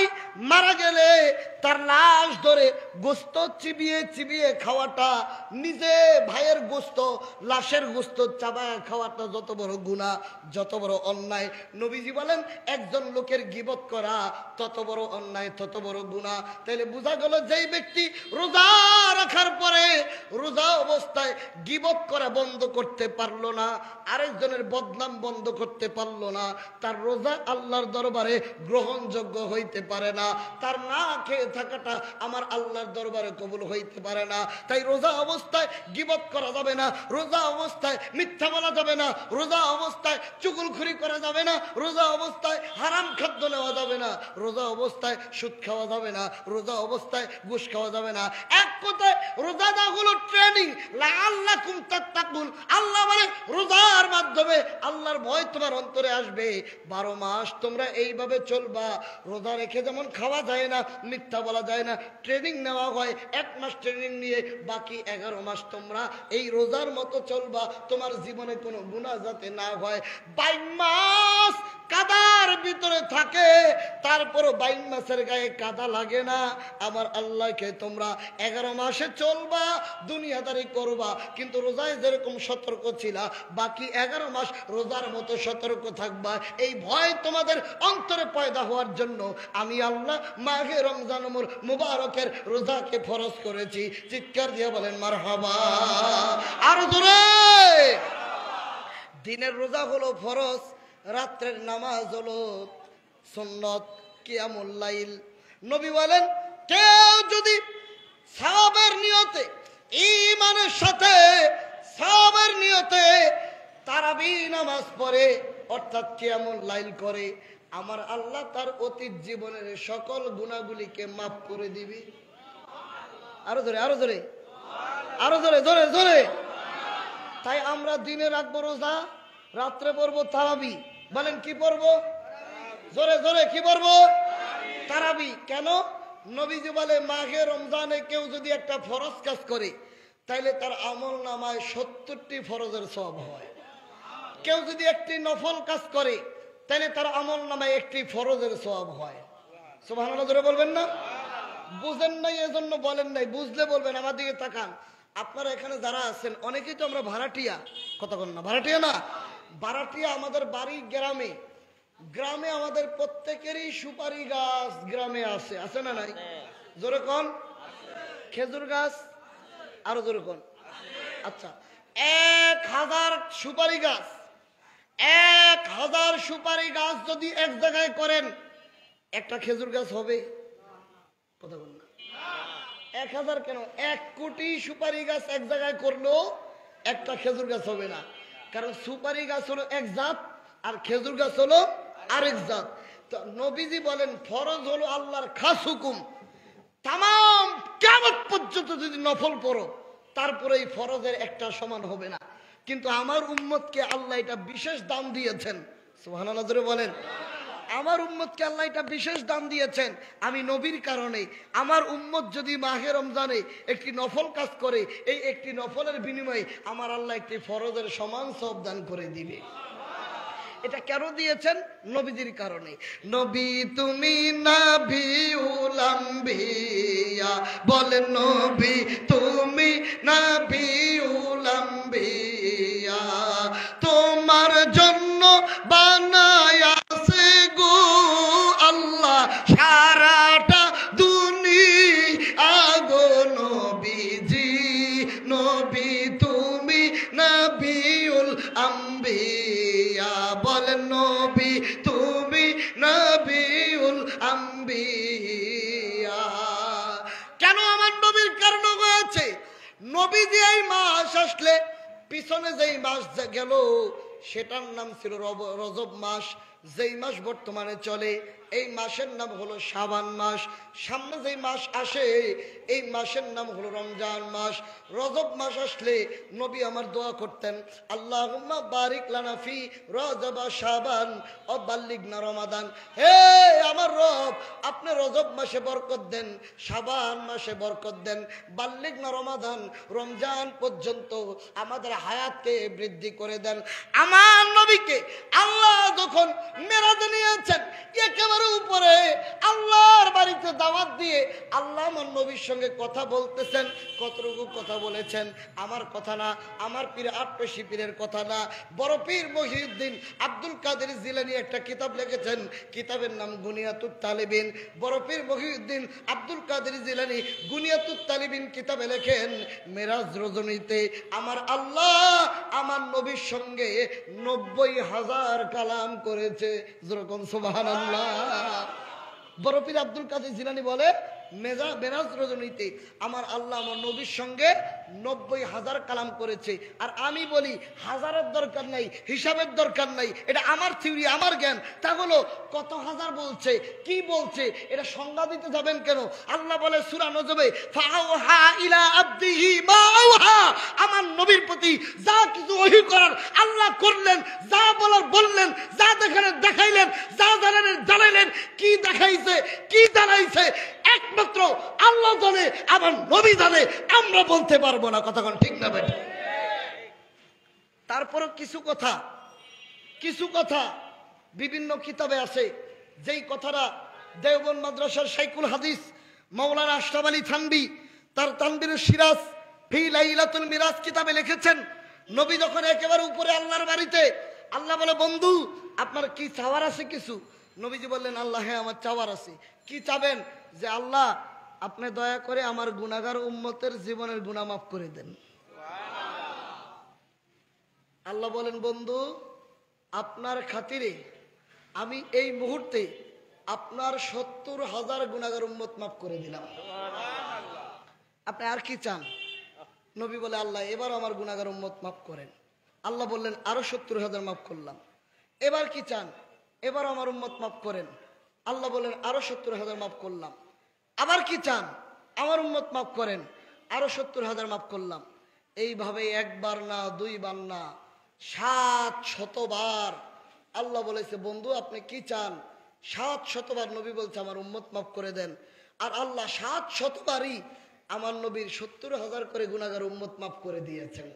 মারা গেলে তার লাশ ধরে গোস্ত চিবিয়ে চিবিয়ে খাওয়াটা, নিজে ভাইয়ের গোস্ত, লাশের গোস্ত চাবায়া খাওয়াটা যত বড় গুনাহ, যত বড় অন্যায়। নবীজি বলেন, একজন লোকের গীবত করা তত বড় অন্যায়, তত বড় গুনাহ। তাহলে বোঝা গেল, যেই ব্যক্তি রোজা রাখার পরে রোজা অবস্থায় গীবত করা বন্ধ করতে পারলো না, আরেকজনের বদনাম বন্ধ করতে পারলো না, তার রোজা আল্লাহর দরবারে গ্রহণযোগ্য হইতে পারে না। তার না খেয়ে থাকাটা আমার আল্লাহর দরবারে কবুল হইতে পারে না। তাই রোজা অবস্থায় গীবত করা যাবে না, রোজা অবস্থায় মিথ্যা বলা যাবে না, রোজা অবস্থায় চুগলখড়ি করা যাবে না, রোজা অবস্থায় হারাম খাদ্য নেওয়া যাবে না, রোজা অবস্থায় সুদ খাওয়া যাবে না, রোজা অবস্থায় ঘুষ খাওয়া যাবে না। এক কথায় রোজাটা হলো ট্রেনিং, লাআল্লাকুম তাত্তাকুন। আল্লাহ মানে রোজার মাধ্যমে আল্লাহর ভয় তোমার অন্তরে আসবে। 12 মাস তোমরা এইভাবে চলবা। রোজা রেখে যেমন খাওয়া যায় না, মিথ্যা বলা যায় না, ট্রেনিং নেওয়া হয়। 1 মাস ট্রেনিং নিয়ে বাকি 11 মাস তোমরা এই রোজার মতো চলবা, তোমার জীবনে কোনো গুনাহ যাতে না হয়। 22 মাস কাদার ভিতরে থাকে, তারপরও 22 মাসের গায়ে কাদা লাগে না। আমার আল্লাহকে তোমরা 11 মাসে চলবা, দুনিয়াদারি করবা, কিন্তু রোজায় যেরকম সতর্ক ছিলা, বাকি 11 মাস রোজার মতো সতর্ক থাকবা। এই ভয় তোমাদের অন্তরে পয়দা হওয়ার জন্য আমি আল্লাহ মাহে রমজান মুবারকের রোজাকে ফরজ করেছি। চিৎকার দিয়ে বলেন মারহাবা। আরো জোরে। দিনের রোজা হলো ফরজ, রাত্রের নামাজ হলো সুন্নত, কিয়ামুল লাইল। নবী বলেন, কেউ যদি সওয়াবের নিয়তে, ঈমানের সাথে সওয়াবের নিয়তে তারাবি নামাজ পড়ে, অর্থাৎ কিয়ামুল লাইল করে, আমার আল্লাহ তার অতীত জীবনের সকল গুনাহগুলিকে মাফ করে দিবে। আরো জোরে, আরো জোরে, আরো জোরে, জোরে জোরে। তাই আমরা দিনে রাখবো রোজা, রাত্রে পড়বো তারাবি। বলেন কি পড়বো? জোরে জোরে কি পড়বো? তারাবি। কেন? নবীজি বলে, মাহে রমজানে কেউ যদি একটা ফরজ কাজ করে, তাইলে তার আমল নামায় 70টি ফরজের সওয়াব হয়। কেউ যদি একটি নফল কাজ করে, তাইলে তার আমল নামায় একটি ফরজের সওয়াব হয়। সুবহানাল্লাহ জোরে বলবেন না? বুঝেন নাই এজন্য বলেন নাই, বুঝলে বলবেন। আমার দিকে তাকান। আপনারা এখানে যারা আছেন অনেকেই তো আমরা ভাড়াটিয়া, কথা বলেন না, ভাড়াটিয়া না, ভাড়াটিয়া। আমাদের বাড়ি গ্রামে, গ্রামে আমাদের প্রত্যেকেরই সুপারি গাছ গ্রামে আছে, আছে না নাই? জোরে কোন? খেজুর গাছ, আরো জোরে কোন? আচ্ছা, 1000 সুপারি গাছ, 1000 সুপারি গাছ যদি এক জায়গায় করেন, একটা খেজুর গাছ হবে? কথা বল না। 1000 কেন, 1 কোটি সুপারি গাছ এক জায়গায় করলো একটা খেজুর গাছ হবে না। কারণ সুপারি গাছ হলো এক জাত, আর খেজুর গাছ হলো আরেক জাত। তো নবীজি বলেন, ফরজ হলো আল্লাহর খাস হুকুম। তামাম কিয়ামত পর্যন্ত যদি নফল পড়ো, তারপরে এই ফরজের একটা সমান হবে না। কিন্তু আমার উম্মতকে আল্লাহ এটা বিশেষ দান দিয়েছেন। সুবহানাল্লাহ জোরে বলেন। আমার উম্মতকে আল্লাহ এটা বিশেষ দান দিয়েছেন। আমি নবীর কারণে আমার উম্মত যদি মাহে রমজানে একটি নফল কাজ করে, এই একটি নফলের বিনিময়ে আমার আল্লাহ একটি ফরজের সমান সওয়াব দান করে দিবে। এটা কেন দিয়েছেন? নবীজির কারণে। নবী তুমি নাবিউল আম্বিয়া, বলেন নবী তুমি নাবিউল আম্বিয়া, তোমার জন্য বানায়াছে গো আল্লাহ সারাটা দুনিয়া গো নবীজি, নবী তুমি নবিউল আম্বিয়া, বলেন নবী তুমি নবিউল আম্বিয়া। কেন আমার নবীর কারণ হয়েছে? নবীজি এই মাস আসলে পিছনে যেই মাস গেল সেটার নাম ছিল রজব মাস, যেই মাস বর্তমানে চলে এই মাসের নাম হলো শাবান মাস। সামনে যেই মাস আসে এই মাসের নাম হলো রমজান মাস। রজব মাস আসলে নবী আমার দোয়া করতেন, আল্লাহুম্মা বারিক লানা ফি রজব শাবান ও বাল্লিগনা রমাদান। হে আমার রব, আপনি রজব মাসে বরকত দেন, শাবান মাসে বরকত দেন, বাল্লিগনা রমাদান রমজান পর্যন্ত আমাদের হায়াতকে বৃদ্ধি করে দেন। আমার নবীকে আল্লাহ যখন মেরাজে নিয়েছেন একেবারে উপরে আল্লাহর বাড়িতে দাওয়াত দিয়ে আল্লাহ আমার নবীর সঙ্গে কথা বলতেছেন। কতটুকু কথা বলেছেন? আমার কথা না, আমার পীর আট্টশী পীরের কথা না। বড় পীর মহিউদ্দিন আব্দুল কাদের জিলানী একটা কিতাব লিখেছেন, কিতাবের নাম গুনিয়াতুত তালিবিন। বড় পীর মহিউদ্দিন আব্দুল কাদের জিলানী গুনিয়াতুত তালিবিন কিতাবে লেখেন, মেরাজ রজনীতে আমার আল্লাহ আমার নবীর সঙ্গে 90,000 কালাম করেছে। যেরকম সুবহানাল্লাহ। বড় পীর আব্দুল কাদের জিলানী বলে মেরাজ রজনীতে আমার আল্লাহ আমার নবীর সঙ্গে 90,000 কালাম করেছে। আর আমি বলি হাজারের দরকার নাই, হিসাবের দরকার নাই, এটা আমার থিওরি, আমার জ্ঞান। তা হলো কত হাজার বলছে, কি বলছে, এটা সংজ্ঞা দিতে যাবেন কেন? আল্লাহ বলে সূরা নজমে, ফাআওহা ইলা আবদিহি মা আওহা, আমার নবীর প্রতি যা কিছু ওহী করার আল্লাহ করলেন, যা বলার বললেন, যা দেখালেন দেখাইলেন, যা জানালেন জানাইলেন। কি দেখাইছে, কি জানাইছে একমাত্র আল্লাহ জানে, আমার নবী জানে, আমরা বলতে পারবো না। কতক্ষণ ঠিক না ভাই? তারপরও কিছু কথা বিভিন্ন কিতাবে আছে, যেই কথাটা দেওবন্দ মাদ্রাসার শাইখুল হাদিস মাওলানা আশরাফ আলী থানভী তার তানবীরুস সিরাজ ফি লাইলাতুল মিরাজ কিতাবে লিখেছেন, নবী যখন একেবারে উপরে আল্লাহর বাড়িতে, আল্লাহ বলে বন্ধু আপনার কি চাওয়ার আছে কিছু? নবীজি বললেন, আল্লাহ হ্যাঁ আমার চাওয়ার আছে। কি চাবেন? যে আল্লাহ আপনি দয়া করে আমার গুনাহগার উম্মতের জীবনের গুনাহ মাফ করে দেন। আল্লাহ বলেন, বন্ধু আপনার খাতিরে আমি এই মুহূর্তে আপনার 70,000 গুনাহগার উম্মত মাফ করে দিলাম। আপনি আর কি চান? নবী বলে, আল্লাহ এবার আমার গুনাহগার উম্মত মাফ করেন। আল্লাহ বললেন, আরো 70,000 মাফ করলাম। এবার কি চান? এবার আমার উম্মত মাফ করেন। আল্লাহ বলেন, আরো 70,000 মাফ করলাম। আবার কি চান? আমার উম্মত মাফ করেন। আরো 70,000 মাফ করলাম। এইভাবে একবার না, দুইবার না, 700 বার আল্লাহ বলেছে, বন্ধু আপনি কি চান? 700 বার নবী বলছে আমার উম্মত মাফ করে দেন। আর আল্লাহ 700 বারই আমার নবীর 70,000 করে গুনাহগার উম্মত মাফ করে দিয়েছেন।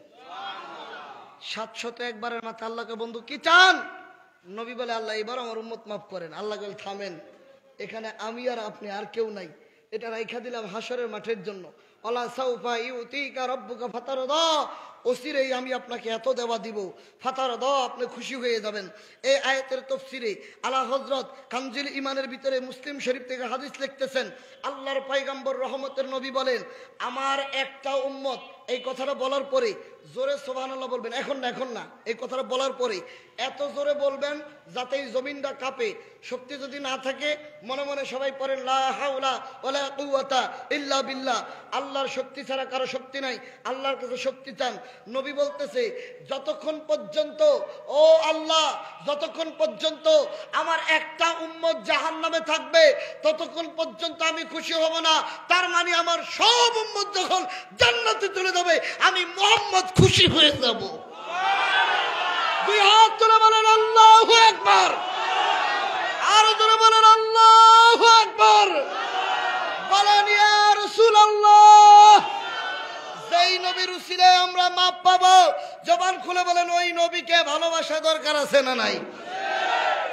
701 বারের মাথায় আল্লাহকে বন্ধু কি চান? নবী বলে, আল্লাহ এবার আমার উম্মত মাফ করেন। আল্লাহ বলে, থামেন, এখানে আমি আর আপনি আর কেউ নাই, এটা রাইখা দিলাম হাসরের মাঠের জন্য। ওয়ালা সাউফা ইউতিকা রাব্বুকা ফাতারদা, অচিরেই আমি আপনাকে এত দেওয়া দিব, ফাতারদা আপনি খুশি হয়ে যাবেন। এই আয়াতের তাফসীরে আলা হযরত কানজুল ইমানের ভিতরে মুসলিম শরীফ থেকে হাদিস লিখতেছেন, আল্লাহর পয়গম্বর রহমতের নবী বলেন, আমার একটা উম্মত, এই কথাটা বলার পরে জোরে সুবহানাল্লাহ বলবেন, এখন না, এই কথাটা বলার পরে এত জোরে বলবেন যাতে এই জমিনটা কাঁপে। শক্তি যদি না থাকে মনে মনে সবাই পড়েন লা হাওলা ওয়ালা কুওয়াতা ইল্লা বিল্লাহ। আল্লাহর শক্তি ছাড়া কারো শক্তি নাই, আল্লাহর কাছে শক্তি চান। নবী বলতেছে, যতক্ষণ পর্যন্ত ও আল্লাহ, যতক্ষণ পর্যন্ত আমার একটা উম্মত জাহান্নামে থাকবে ততক্ষণ পর্যন্ত আমি খুশি হব না। তার মানে আমার সব উম্মত যখন জান্নাতে চলে যাবে আমি মুহাম্মদ খুশি হয়ে যাব। দুই হাত তুলে বলেন আল্লাহু আকবার, আর জোরে বলেন আল্লাহু আকবার। বলেন ইয়া রাসূলুল্লাহ। যেই নবীর উসিলায় আমরা মাপ পাবো, জবান খুলে বলেন ওই নবীকে ভালোবাসা দরকার আছে না নাই?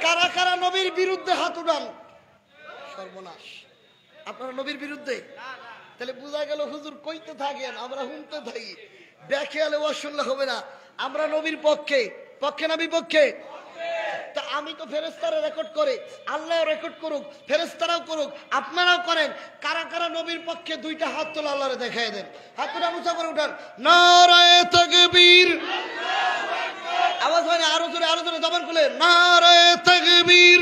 কারা কারা নবীর বিরুদ্ধে হাত উঠান? সর্বনাশ, আপনারা নবীর বিরুদ্ধে? তাহলে বোঝা গেল হুজুর কইতে থাকেন, আমরা শুনতে থাকি, ব্যাখ্যালে ওয়াজ শুনলে হবে না। আমরা নবীর পক্ষে, পক্ষে না বিপক্ষে? তা আমি তো ফেরেশতারা রেকর্ড করে, আল্লাহ রেকর্ড করুক, ফেরেশতারাও করুক, আপনারাও করেন। কারা কারা নবীর পক্ষে দুইটা হাত তোলা আল্লাহরে দেখায় দেন। হাত তোলা উঁচা করে উঠান। নারায়ে তাকবীর। আওয়াজ হয় না, আরো জোরে জবান খুলে। নারায়ে তাকবীর,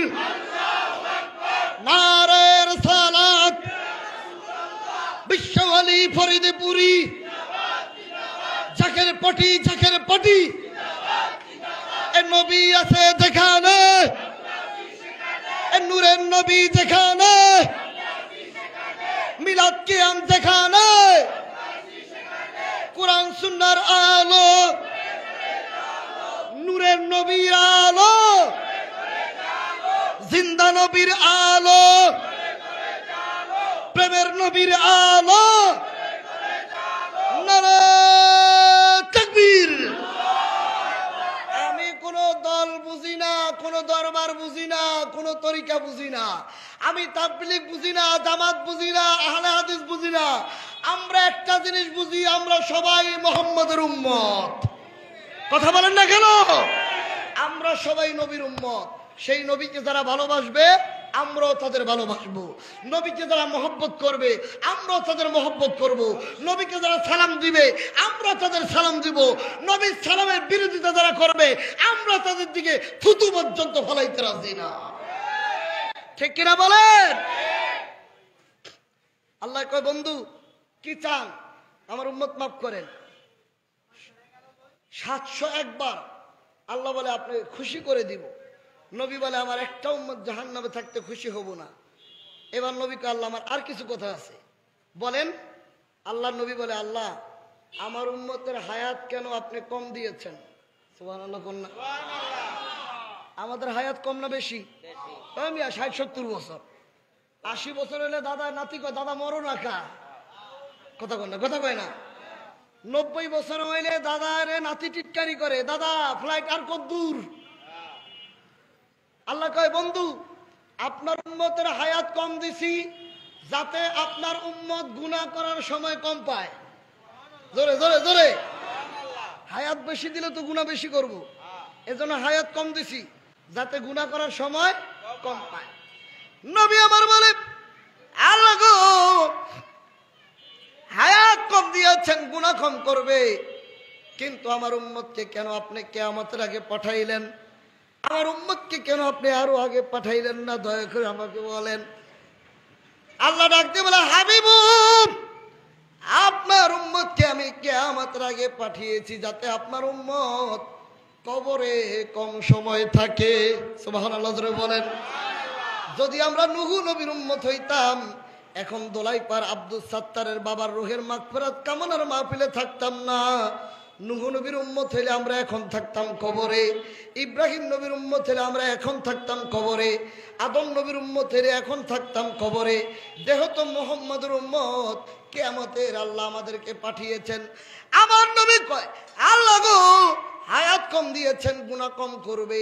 নারায়ে রিসালাত, বিশ্বওয়ালি ফরিদপুরি, জাকের পটি এ নবী আছে যেখানে, এ নূরের নবী যেখানে, মিলাদ কিয়াম যেখানে, কোরআন সুন্নাহর আলো, নূরের নবীর আলো, জিন্দা নবীর আলো, প্রেমের নবীর আলো, নারায়ে তাকবীর। আমি কোন দল বুঝি না, কোন দরবার বুঝি না, কোন তরিকা বুঝি না, আমি তাবলীগ বুঝি না, জামাত বুঝি না, আহলে হাদিস বুঝি না। আমরা একটা জিনিস বুঝি, আমরা সবাই মুহাম্মদের উম্মত। কথা বলেন না কেন? আমরা সবাই নবীর উম্মত। সেই নবীকে যারা ভালোবাসবে আমরাও তাদের ভালোবাসবো, নবীকে যারা মহব্বত করবে আমরাও তাদের মহব্বত করব, নবীকে যারা সালাম দিবে আমরা তাদের সালাম দিব, নবীর সালামের বিরোধিতা যারা করবে আমরা তাদের দিকে থুতু পর্যন্ত ফলাইতে রাজি না। ঠিক কিনা বলেন? আল্লাহ কয় বন্ধু কি চান? আমার উম্মত মাফ করেন। 701 বার আল্লাহ বলে আপনি খুশি করে দিব। নবী বলে আমার একটা উম্মত জাহান্নামে থাকতে খুশি হব না। এবার নবীকে আল্লাহ আমার আর কিছু কথা আছে বলেন। আল্লাহ নবী বলে আল্লাহ আমার উম্মতের হায়াত কেন আপনি কম দিয়েছেন? সুবহানাল্লাহ কোন না? আমাদের হায়াত কম না বেশি? আমি 60-70 বছর, 80 বছর হলে দাদা নাতি কয় দাদা মরো না কা, কথা কয় না, কথা কয় না। 90 বছর হইলে দাদা রে নাতি টিটকারি করে, দাদা ফ্লাইট আর কত দূর। আল্লাহ কয় বন্ধু আপনার উম্মতের হায়াত কম দিছি যাতে আপনার উম্মত গুনাহ করার সময় কম পায়। জোরে জোরে জোরে। হায়াত বেশি দিলে তো গুনাহ বেশি করব, এজন্য হায়াত কম দিছি যাতে গুনাহ করার সময় কম পায়। নবী আমার বলে আল্লাহ গো হায়াত কম দিয়েছেন, গুনাহ কম করবে, কিন্তু আমার উম্মতকে কেন আপনি কিয়ামতের আগে পাঠাইলেন? আমার উম্মতকে কেন আপনি আরো আগে পাঠাইলেন না? দয়া করে আমাকে বলেন। আল্লাহ ডাকতে বলে হাবিবু আপনার উম্মতকে আমি কিয়ামতের আগে পাঠিয়েছি যাতে আপনার উম্মত কবরে কম সময় থাকে। সুবহানাল্লাহ জোরে বলেন। যদি আমরা নূহ নবীর উম্মত হইতাম এখন দোলাইপাড় আব্দুল সাত্তারের বাবার রুহের মাগফিরাত কামনার মাহফিলে থাকতাম না। নূহ নবীর উম্মত হইলে আমরা এখন থাকতাম কবরে, ইব্রাহিম নবীর উম্মত হইলে আমরা এখন থাকতাম কবরে, আদম নবীর উম্মত হইলে এখন থাকতাম কবরে। যেহেতু মুহাম্মদের উম্মত কিয়ামতের আল্লাহ আমাদেরকে পাঠিয়েছেন। আমার নবী কয় আল্লাহ গো হায়াত কম দিয়েছেন, গুনাহ কম করবে,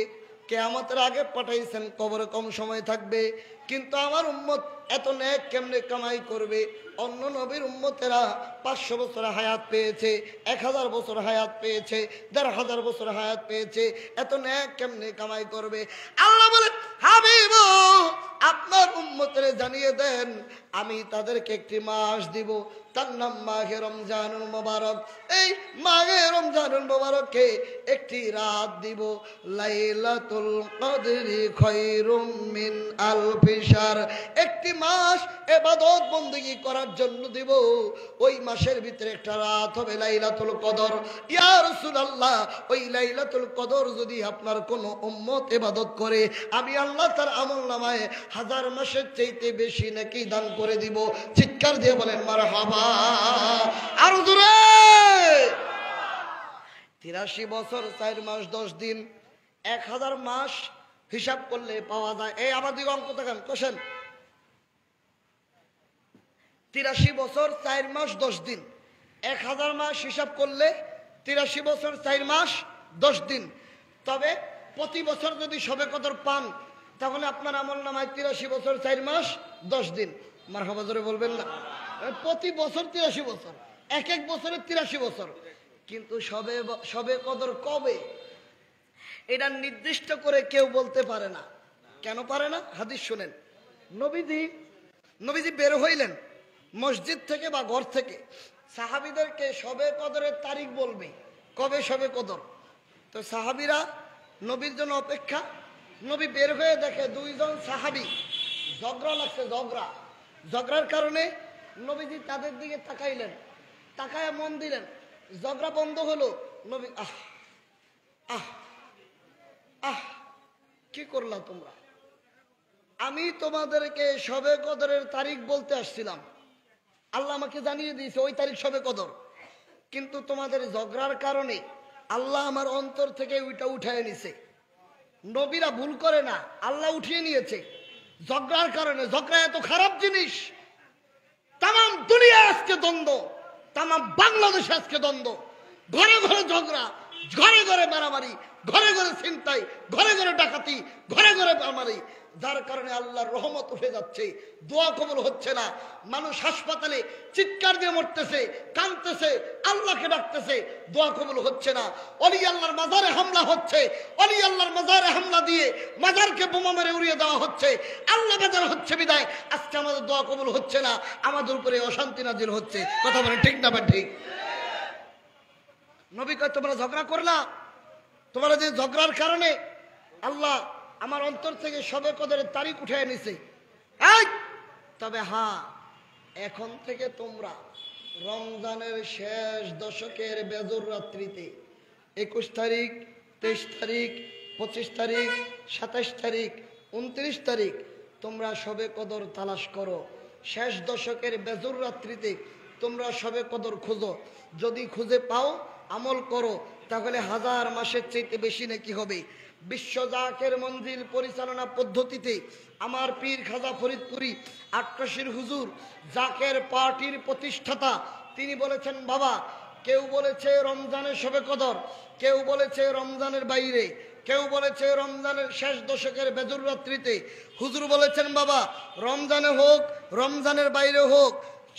কিয়ামতের আগে পাঠাইছেন কবরে কম সময় থাকবে, কিন্তু আমার উম্মত এত নেক কেমনে কামাই করবে? অন্য নবীর উম্মতেরা 500 বছর হায়াত পেয়েছে, 1000 বছর হায়াত পেয়েছে, 1500 বছর হায়াত পেয়েছে, এত নেক কেমনে কামাই করবে? আল্লাহ বলে হাবিব আপনার উম্মতের জানিয়ে দেন আমি তাদেরকে একটি মাস দিব, তার নাম মাহে রমজানুল মুবারক। এই মাহে রমজানুল মুবারকে একটি রাত দিব, লাইলাতুল কদরি খায়রুম মিন আলফি শাহর। একটি মাস ইবাদত বندگی করার জন্য দিব, ওই মাসের ভিতরে একটা রাত হবে লাইলাতুল কদর। ইয়া রাসূলুল্লাহ ওই লাইলাতুল কদর যদি আপনার কোন উম্মত ইবাদত করে আমি আল্লাহ তার আমলনামায় 1000 মাসের চাইতে বেশি নেকি দান করে দিব। চিৎকার দিয়ে বলেন মারহাবা। আর জোরে 83 বছর 4 মাস 10 দিন 1000 মাস হিসাব করলে পাওয়া যায়। এই আমাদের অঙ্ক দেখেন কোশ্চেন 83 বছর 4 মাস 10 দিন 1000 মাস হিসাব করলে 83 বছর 4 মাস 10 দিন। তবে প্রতি বছর যদি শবে কদর পান তাহলে আপনার আমল নামায় 83 বছর 4 মাস 10 দিন। মারহাবা জোরে বলবেন না? প্রতি বছর 83 বছর, এক এক বছরে 83 বছর। কিন্তু সবে কদর কবে এটা নির্দিষ্ট করে কেউ বলতে পারে না। কেন পারে না? হাদিস শুনেন। নবীজি বের হইলেন মসজিদ থেকে বা ঘর থেকে, সাহাবীদেরকে সবে কদরের তারিখ বলবে, কবে সবে কদর। তো সাহাবীরা নবীর জন্য অপেক্ষা। নবী বের হয়ে দেখে 2 জন সাহাবী ঝগড়া লাগছে, ঝগড়ার কারণে নবীজি তাদের দিকে তাকাইলেন, তাকায় মন দিলেন, ঝগড়া বন্ধ হলো। নবী আহ আহ আহ কি করলা তোমরা? আমি তোমাদেরকে সবে কদরের তারিখ বলতে আসছিলাম, আল্লাহ আমাকে জানিয়ে দিয়েছে ওই তারিখ সবে কদর, কিন্তু তোমাদের ঝগড়ার কারণে আল্লাহ আমার অন্তর থেকে ওইটা উঠায় নিছে। নবীরা ভুল করে না, আল্লাহ উঠিয়ে নিয়েছে ঝগড়ার কারণে। ঝগড়া এত খারাপ জিনিস, তাম দুনিয়া আজকে দ্বন্দ্ব, তাম বাংলাদেশে আজকে দ্বন্দ্ব, ঘরে ঘরে ঝগড়া, ঘরে ঘরে মারামারি, ঘরে ঘরে ছিনতাই, ঘরে ঘরে ডাকাতি, ঘরে ঘরে মারামারি, যার কারণে আল্লাহর রহমত উঠে যাচ্ছে, দোয়া কবুল হচ্ছে না। মানুষ হাসপাতালে চিৎকার দিয়ে মরতেছে, কাঁদতেছে, আল্লাহকে ডাকতেছে, দোয়া কবুল হচ্ছে না। অলি আল্লাহর মাজারে হামলা হচ্ছে, অলি আল্লাহর মাজারে হামলা দিয়ে মাজারকে বোমা মেরে উড়িয়ে দেওয়া হচ্ছে, আল্লাহ বেজার হচ্ছে বিদায় আজকে আমাদের দোয়া কবুল হচ্ছে না, আমাদের উপরে অশান্তি নাজিল হচ্ছে। কথা বলে ঠিক না? ঠিক। নবী কয় তোমরা ঝগড়া করলা, তোমরা যে ঝগড়ার কারণে আল্লাহ আমার অন্তর থেকে সবে কদরের তারিখ উঠে নিছে। তবে হ্যাঁ, এখন থেকে তোমরা রমজানের শেষ দশকের বেজর রাত্রিতে 21 তারিখ, 23 তারিখ, 25 তারিখ, 27 তারিখ, 29 তারিখ তোমরা সবে কদর তালাশ করো। শেষ দশকের বেজর রাত্রিতে তোমরা সবে কদর খোঁজো। যদি খুঁজে পাও আমল করো, তাহলে 1000 মাসের চাইতে বেশি নাকি হবে। বিশ্ব জাকের মঞ্জিল পরিচালনা পদ্ধতিতে আমার পীর খাজা ফরিদপুরি আটকাশির হুজুর জাকের পার্টির প্রতিষ্ঠাতা, তিনি বলেছেন বাবা, কেউ বলেছে রমজানের শবে কদর, কেউ বলেছে রমজানের বাইরে, কেউ বলেছে রমজানের শেষ দশকের বেজর রাত্রিতে। হুজুর বলেছেন বাবা, রমজানে হোক, রমজানের বাইরে হোক,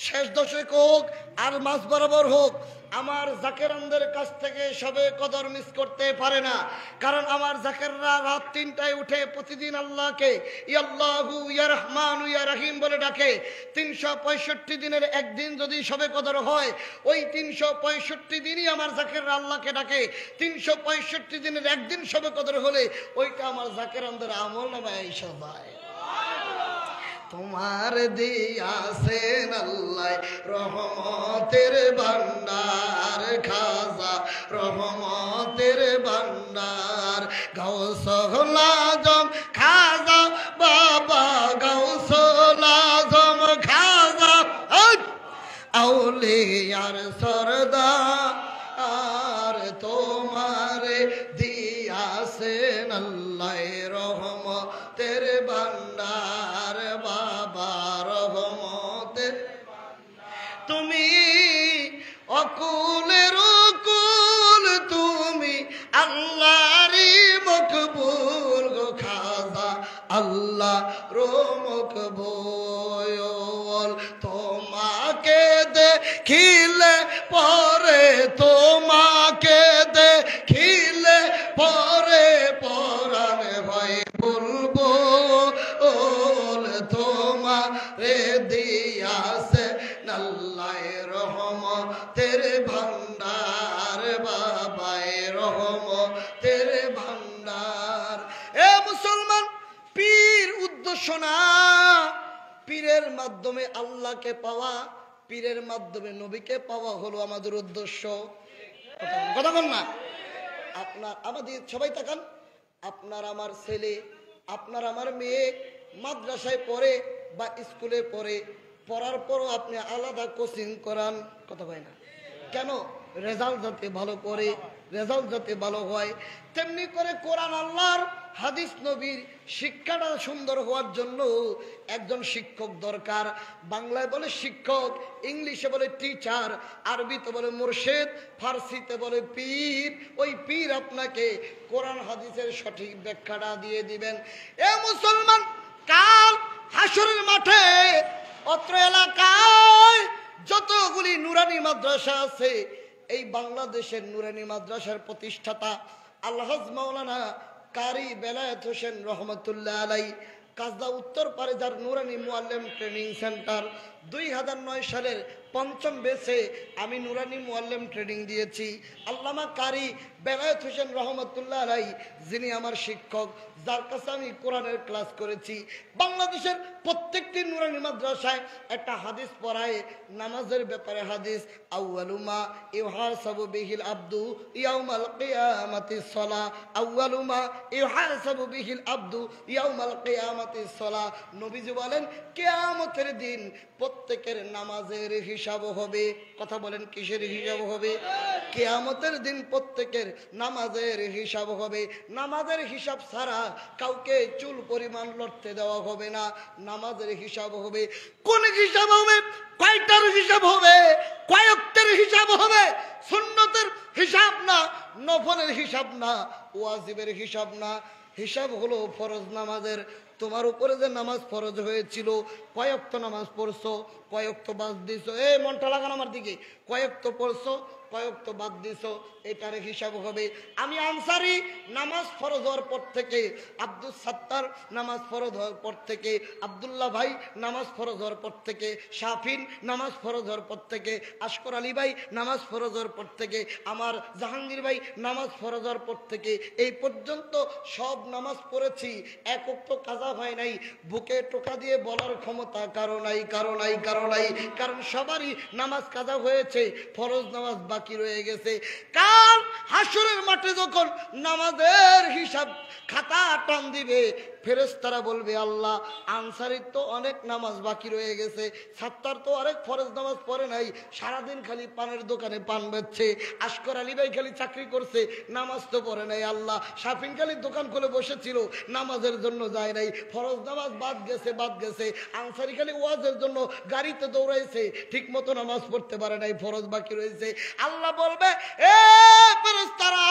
শেষ দশক হোক আর মাস বরাবর হোক, আমার জাকেরানদের কাছ থেকে সবে কদর মিস করতে পারে না। কারণ আমার জাকেররা রাত 3টায় উঠে প্রতিদিন আল্লাহকে ইয়াল্লাহু ইয়া রহমানু ইয়া রহিম বলে ডাকে। 365 দিনের একদিন যদি সবে কদর হয়, ওই 365 দিনই আমার জাকেররা আল্লাহকে ডাকে। 365 দিনের একদিন সবে কদর হলে ওইটা আমার জাকেরানদের আমল নামায় এসে যায়। তোমার দিয়াছেন আল্লাহ রহমতের ভান্ডার, খাজা রহমতের ভান্ডার, গাউসুল আজম খাজা বাবা, গাউসুল আজম খাজা আউলিয়ার সরদার, আর তোমার দিয়াছেন আল্লাহ রহমতের ভান্ডার, বাবা রহমতের। তুমি অকুলের অকুল, তুমি আল্লাহরই মকবুল গো খাজা, আল্লাহ রো মকবুল। তোমাকে দেখিলে পরে, তোমাকে দেখিলে পরে পরাণ ভাই বলবো, তোমারে দিয়াছে আল্লাহ রহমতের ভান্ডার, বাবায় রহমতের ভান্ডার। এ মুসলমান, পীর উদ্দেশ্য না, পীরের মাধ্যমে আল্লাহকে পাওয়া, পীরের মাধ্যমে নবীকে পাওয়া হলো আমাদের উদ্দেশ্য। কথা বল না? আপনার আমাদের সবাই তাকান, আপনার আমার ছেলে, আপনার আমার মেয়ে মাদ্রাসায় পড়ে বা স্কুলে পড়ে, পড়ার পরও আপনি আলাদা কোচিং করান। কথা হয় না কেন? রেজাল্ট যাতে ভালো করে, রেজাল্ট যাতে ভালো হয়। তেমনি করে কোরআন আল্লাহর হাদিস নবীর শিক্ষাটা সুন্দর হওয়ার জন্য একজন শিক্ষক দরকার। বাংলায় বলে শিক্ষক, ইংলিশে বলে টিচার, আরবিতে বলে মুর্শিদ, ফার্সিতে বলে পীর। ওই পীর আপনাকে কোরআন হাদিসের সঠিক ব্যাখ্যাটা দিয়ে দিবেন। এ মুসলমান, কাল হাসরের মাঠে অত্র এলাকায় যতগুলি নুরানি মাদ্রাসা আছে, এই বাংলাদেশের নুরানি মাদ্রাসার প্রতিষ্ঠাতা আলহাজ মাওলানা কারি বেলায়েত হোসেন রহমতুল্লাহ আলাই, কাজদা উত্তর পারে যার নুরানি মুআল্লিম ট্রেনিং সেন্টার, 2009 সালের 5ম বেসে আমি নুরানি মুআল্লিম ট্রেনিং দিয়েছি। আল্লামা কারি বেলায়েত হোসেন রহমতুল্লাহ আলাই যিনি আমার শিক্ষক, যার কাছে আমি কোরআনের ক্লাস করেছি। বাংলাদেশের প্রত্যেকটি নুরানি মাদ্রাসায় একটা হাদিস পড়ায়, নামাজের ব্যাপারে হাদিস, আউয়ালু মা ইউহাসাবু বিহিল আবদু ইয়াউমাল কিয়ামাতিস সালাহ, আউয়ালু মা ইউহাসাবু বিহিল আবদু ইয়াউমাল কিয়ামাতিস সালাহ। নবীজি বলেন কিয়ামতের দিন প্রত্যেকের নামাজের হিসাব হবে। কথা বলেন, কিসের হিসাব হবে? কিয়ামতের দিন প্রত্যেকের নামাজের হিসাব হবে। নামাজের হিসাব ছাড়া কাউকে চুল পরিমাণ লড়তে দেওয়া হবে না। নামাজের হিসাব হবে। কোন হিসাব হবে? কয়টার হিসাব হবে? কয়েকটার হিসাব হবে। সুন্নতের হিসাব না, নফলের হিসাব না, ওয়াজিবের হিসাব না। হিসাব হলো ফরজ নামাজের। তোমার উপরে যে নামাজ ফরজ হয়েছিল, কয়েকটা নামাজ পড়ছো, কয়েকটা বাদ দিছো। এই মনটা লাগানো আমার দিকে। কয়েকটা পড়ছো, কয়েকটা বাদ দিছো, এটার হিসাব হবে। আমি আনসারি, নামাজ ফরজ হওয়ার পর থেকে, আব্দুল সাত্তার নামাজ ফরজ হওয়ার পর থেকে, আব্দুল্লাহ ভাই নামাজ ফরজ হওয়ার পর থেকে, শাফিন নামাজ ফরজ হওয়ার পর থেকে, আশকর আলী ভাই নামাজ ফরজ হওয়ার পর থেকে, আমার জাহাঙ্গীর ভাই নামাজ ফরজ হওয়ার পর থেকে এই পর্যন্ত সব নামাজ পড়েছি, এক ওয়াক্ত কাজা হয় নাই। বুকে টোকা দিয়ে বলার ক্ষমতা কারো নাই, কারো নাই, কারো নাই। কারণ সবারই নামাজ কাজা হয়েছে, ফরজ নামাজ বাকি রয়ে গেছে। কাল হাসরের মাঠে যখন নামাজের হিসাব খাতা টান দিবে, ফেরেশতারা বলবে আল্লাহ, আনসারির তো অনেক নামাজ বাকি রয়ে গেছে, সাত্তার তো অনেক ফরজ নামাজ পড়ে নাই, সারাদিন খালি পানের দোকানে পান বেচছে। আশকর আলী ভাই খালি চাকরি করছে, নামাজ তো পড়ে নাই। আল্লাহ, শাফিন খালি দোকান খুলে বসেছিল, নামাজের জন্য যায় নাই, ফরজ নামাজ বাদ গেছে, বাদ গেছে। আনসারি খালি ওয়াজের জন্য গাড়িতে দৌড়াইছে, ঠিক মতো নামাজ পড়তে পারে নাই, ফরজ বাকি রয়েছে। আল্লাহ বলবে, এ ফেরেশতারা,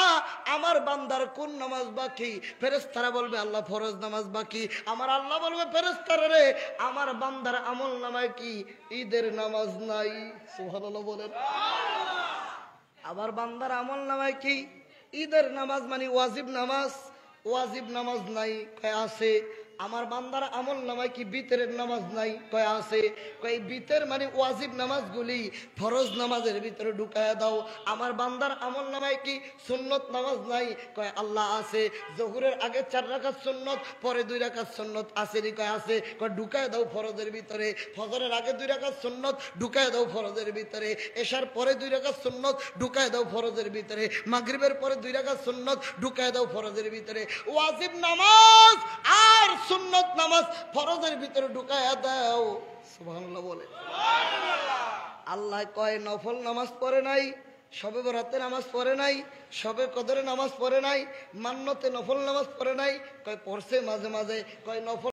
আমার বান্দার কোন নামাজ বাকি? ফেরেশতারা বলবে আল্লাহ, ফরজ নামাজ বাকি। আমার আল্লাহ বলবে, ফেরেশতারা রে, আমার বান্দার আমল নামায় কি ঈদের নামাজ নাই? সুবহানাল্লাহ বলেন। আমার বান্দার আমল নামায় কি ঈদের নামাজ মানে ওয়াজিব নামাজ, ওয়াজিব নামাজ নাই? কয় আছে। আমার বান্দার আমল নামায় কি বিতরের নামাজ নাই? কয় আছে। কয় বিতর মানে ওয়াজিব নামাজগুলি ফরজ নামাজের ভিতরে ঢুকায়া দাও। আমার বান্দার আমল নামায় কি সুন্নত নামাজ নাই? কয় আল্লাহ আছে। জোহরের আগে 4 রাকাত সুন্নত, পরে 2 রাকাত সুন্নত আছে নি? কয় আছে। কয় ঢুকায়া দাও ফরজের ভিতরে। ফজরের আগে 2 রাকাত সুন্নত, ঢুকায়া দাও ফরজের ভিতরে। এশার পরে 2 রাকাত সুন্নত, ঢুকায়া দাও ফরজের ভিতরে। মাগরিবের পরে 2 রাকাত সুন্নত, ঢুকায়া দাও ফরজের ভিতরে। ওয়াজিব নামাজ আর সুন্নত নামাজ ফরজের ভিতরে ঢুকায়া দাও। সুবহানাল্লাহ বলে। আল্লাহ কয় নফল নামাজ পড়ে নাই, শবে বরাতে নামাজ পড়ে নাই, শবে কদরে নামাজ পড়ে নাই, মান্নতে নফল নামাজ পড়ে নাই? কয় পড়ছে মাঝে মাঝে। কয় নফল